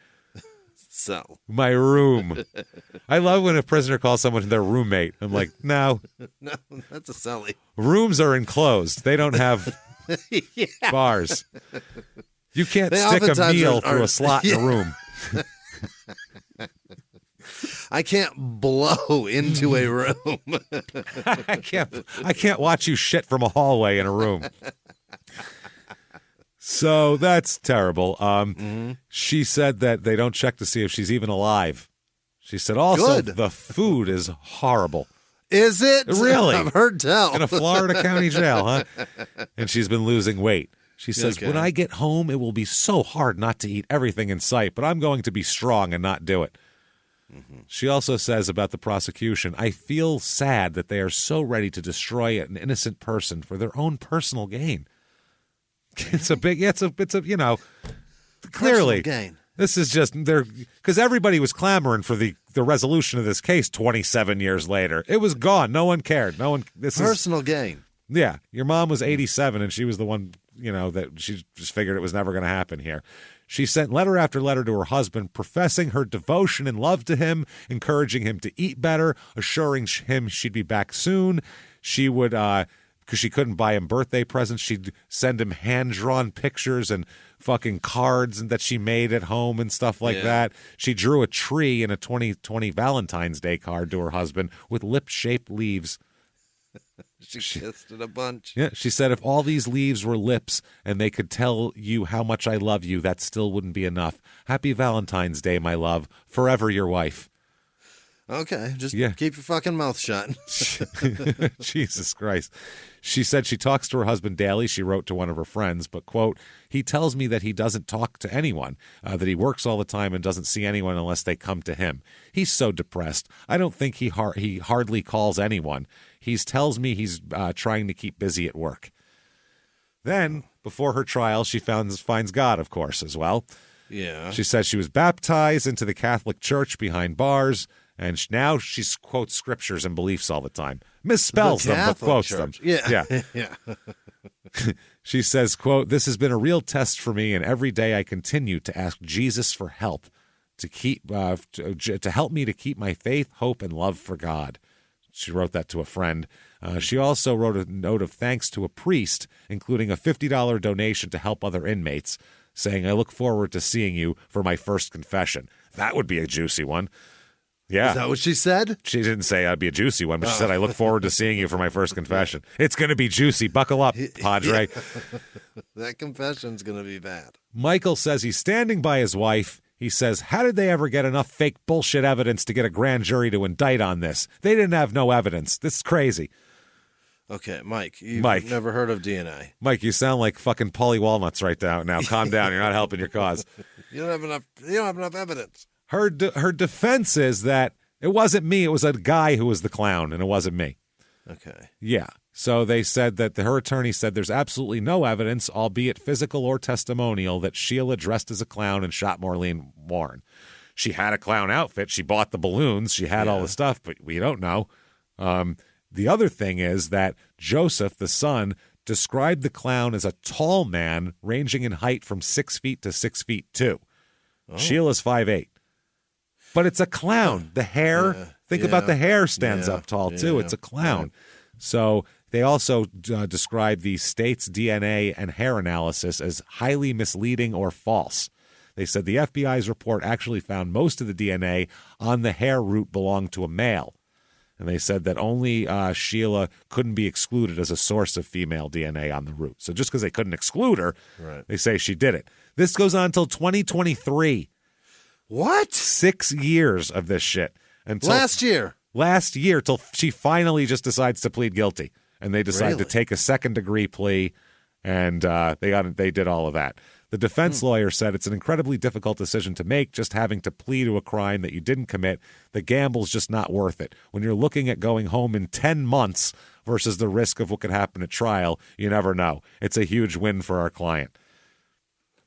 So. My room. I love when a prisoner calls someone their roommate. I'm like, no. No, that's a celly. Rooms are enclosed. They don't have bars. You can't stick a meal through a slot in a room. I can't blow into a room. I can't watch you shit from a hallway in a room. So that's terrible. She said that they don't check to see if she's even alive. She said also the food is horrible. Is it? Really? I've heard tell. In a Florida county jail, huh? And she's been losing weight. She says, when I get home, it will be so hard not to eat everything in sight, but I'm going to be strong and not do it. She also says about the prosecution, I feel sad that they are so ready to destroy an innocent person for their own personal gain. It's a big, you know, clearly. Personal gain. This is just, because everybody was clamoring for the resolution of this case 27 years later. It was gone. No one cared. Personal gain. Yeah. Your mom was 87 and she was the one, you know, that she just figured it was never going to happen here. She sent letter after letter to her husband, professing her devotion and love to him, encouraging him to eat better, assuring him she'd be back soon. She would, because she couldn't buy him birthday presents, she'd send him hand-drawn pictures and fucking cards and that she made at home and stuff like that. She drew a tree in a 2020 Valentine's Day card to her husband with lip-shaped leaves. She kissed it a bunch. Yeah, she said, if all these leaves were lips and they could tell you how much I love you, that still wouldn't be enough. Happy Valentine's Day, my love. Forever your wife. Okay, just keep your fucking mouth shut. Jesus Christ. She said she talks to her husband daily. She wrote to one of her friends, but, quote, he tells me that he doesn't talk to anyone, that he works all the time and doesn't see anyone unless they come to him. He's so depressed. I don't think he hardly calls anyone. He tells me he's trying to keep busy at work. Then, before her trial, she finds God, of course, as well. Yeah. She says she was baptized into the Catholic Church behind bars, and now she quotes scriptures and beliefs all the time. Misspells them, but quotes them. Yeah. She says, quote, this has been a real test for me, and every day I continue to ask Jesus for help to help me to keep my faith, hope, and love for God. She wrote that to a friend. She also wrote a note of thanks to a priest, including a $50 donation to help other inmates, saying, I look forward to seeing you for my first confession. That would be a juicy one. Yeah. Is that what she said? She didn't say I'd be a juicy one, but she said, I look forward to seeing you for my first confession. It's going to be juicy. Buckle up, Padre. That confession's going to be bad. Michael says he's standing by his wife. He says, how did they ever get enough fake bullshit evidence to get a grand jury to indict on this? They didn't have no evidence. This is crazy. Okay, Mike, you've never heard of DNA. Mike, you sound like fucking Paulie Walnuts right now. Calm down. You're not helping your cause. You don't have enough evidence. Her defense is that it wasn't me. It was a guy who was the clown, and it wasn't me. Okay. Yeah. So they said that her attorney said there's absolutely no evidence, albeit physical or testimonial, that Sheila dressed as a clown and shot Maureen Warren. She had a clown outfit. She bought the balloons. She had all the stuff, but we don't know. The other thing is that Joseph, the son, described the clown as a tall man ranging in height from 6 feet to 6'2". Oh. Sheila's 5'8". But it's a clown. The hair, think about the hair stands up tall, too. It's a clown. Yeah. So they also describe the state's DNA and hair analysis as highly misleading or false. They said the FBI's report actually found most of the DNA on the hair root belonged to a male. And they said that only Sheila couldn't be excluded as a source of female DNA on the root. So just because they couldn't exclude her, they say she did it. This goes on until 2023. What? 6 years of this shit. Until last year, till she finally just decides to plead guilty. And they decide to take a second-degree plea, and they did all of that. The defense lawyer said it's an incredibly difficult decision to make, just having to plea to a crime that you didn't commit. The gamble's just not worth it. When you're looking at going home in 10 months versus the risk of what could happen at trial, you never know. It's a huge win for our client.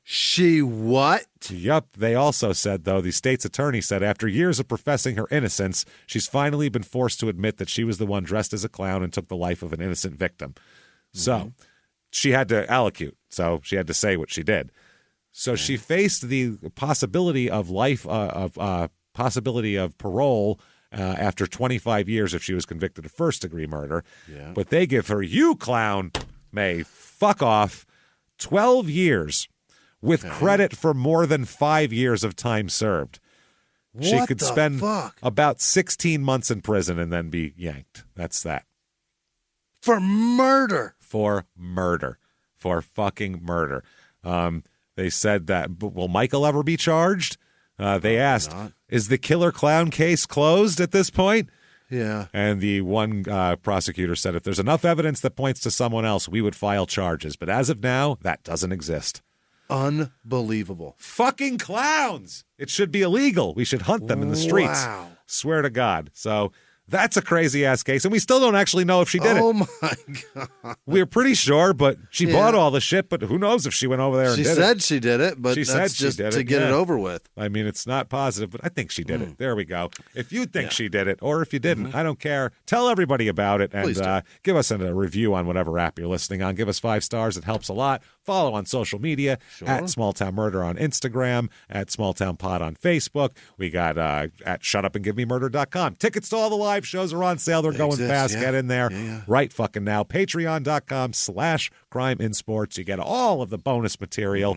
She what? Yep. They also said, though, the state's attorney said after years of professing her innocence, she's finally been forced to admit that she was the one dressed as a clown and took the life of an innocent victim. So she had to allocute. So she had to say what she did. So she faced the possibility of possibility of parole after 25 years if she was convicted of first-degree murder. Yeah. But they give her, you clown, May, fuck off, 12 years. With credit for more than 5 years of time served. She could spend about 16 months in prison and then be yanked. That's that. For murder. For murder. For fucking murder. They said that, will Michael ever be charged? They asked, is the killer clown case closed at this point? Yeah. And the one prosecutor said, if there's enough evidence that points to someone else, we would file charges. But as of now, that doesn't exist. Unbelievable. Fucking clowns. It should be illegal. We should hunt them in the streets. Wow. Swear to God. So that's a crazy-ass case, and we still don't actually know if she did it. Oh, my God. We're pretty sure, but she bought all the shit, but who knows if she went over there and did it. She said she did it, but that's just to get it over with. I mean, it's not positive, but I think she did it. There we go. If you think she did it, or if you didn't, I don't care. Tell everybody about it, and give us a review on whatever app you're listening on. Give us 5 stars. It helps a lot. Follow on social media, at Small Town Murder on Instagram, at Small Town Pod on Facebook. We got at shutupandgivememurder.com. Tickets to all the live shows are on sale. They're going fast. Get in there right fucking now. Patreon.com/Crime in Sports. You get all of the bonus material.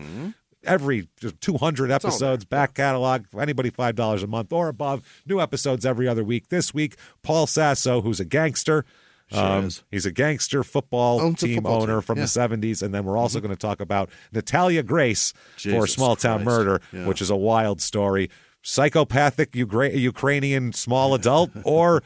Every 200 episodes, back catalog, for anybody $5 a month or above. New episodes every other week. This week, Paul Sasso, who's a gangster. He's a gangster football team owner from the 70s. And then we're also going to talk about Natalia Grace for Small Town Murder, which is a wild story. Psychopathic Ukrainian small adult or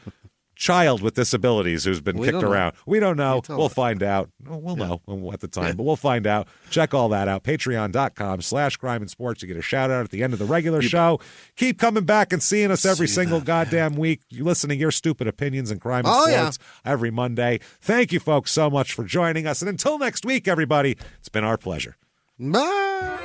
child with disabilities who's been kicked around. We don't know. We'll find out. We'll know at the time, but we'll find out. Check all that out. Patreon.com/Crime and Sports. You get a shout out at the end of the regular show. Keep coming back and seeing us every single goddamn week. You listen to your stupid opinions in Crime and Sports every Monday. Thank you, folks, so much for joining us. And until next week, everybody, it's been our pleasure. Bye.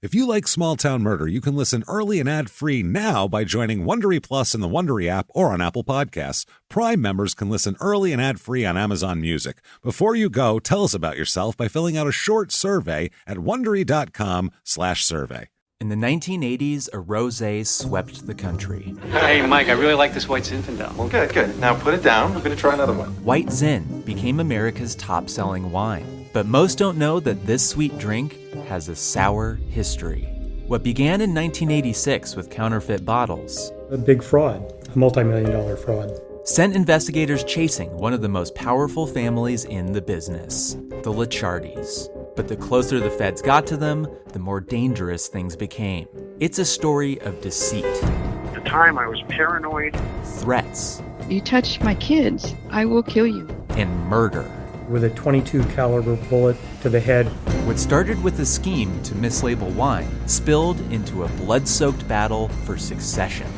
If you like Small Town Murder, you can listen early and ad-free now by joining Wondery Plus in the Wondery app or on Apple Podcasts. Prime members can listen early and ad-free on Amazon Music. Before you go, tell us about yourself by filling out a short survey at Wondery.com/survey. In the 1980s, a rosé swept the country. Hey, Mike, I really like this White Zinfandel. Well, good. Now put it down. We're going to try another one. White Zin became America's top-selling wine. But most don't know that this sweet drink has a sour history. What began in 1986 with counterfeit bottles, a big fraud, a multi-million-dollar fraud, sent investigators chasing one of the most powerful families in the business, the Licciardis. But the closer the feds got to them, the more dangerous things became. It's a story of deceit. At the time, I was paranoid. Threats. You touch my kids, I will kill you. And murder. With a .22 caliber bullet to the head. What started with a scheme to mislabel wine spilled into a blood-soaked battle for succession.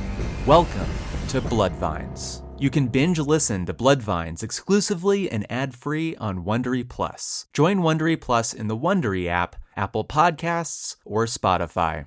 Welcome to Bloodvines. You can binge listen to Bloodvines exclusively and ad-free on Wondery Plus. Join Wondery Plus in the Wondery app, Apple Podcasts, or Spotify.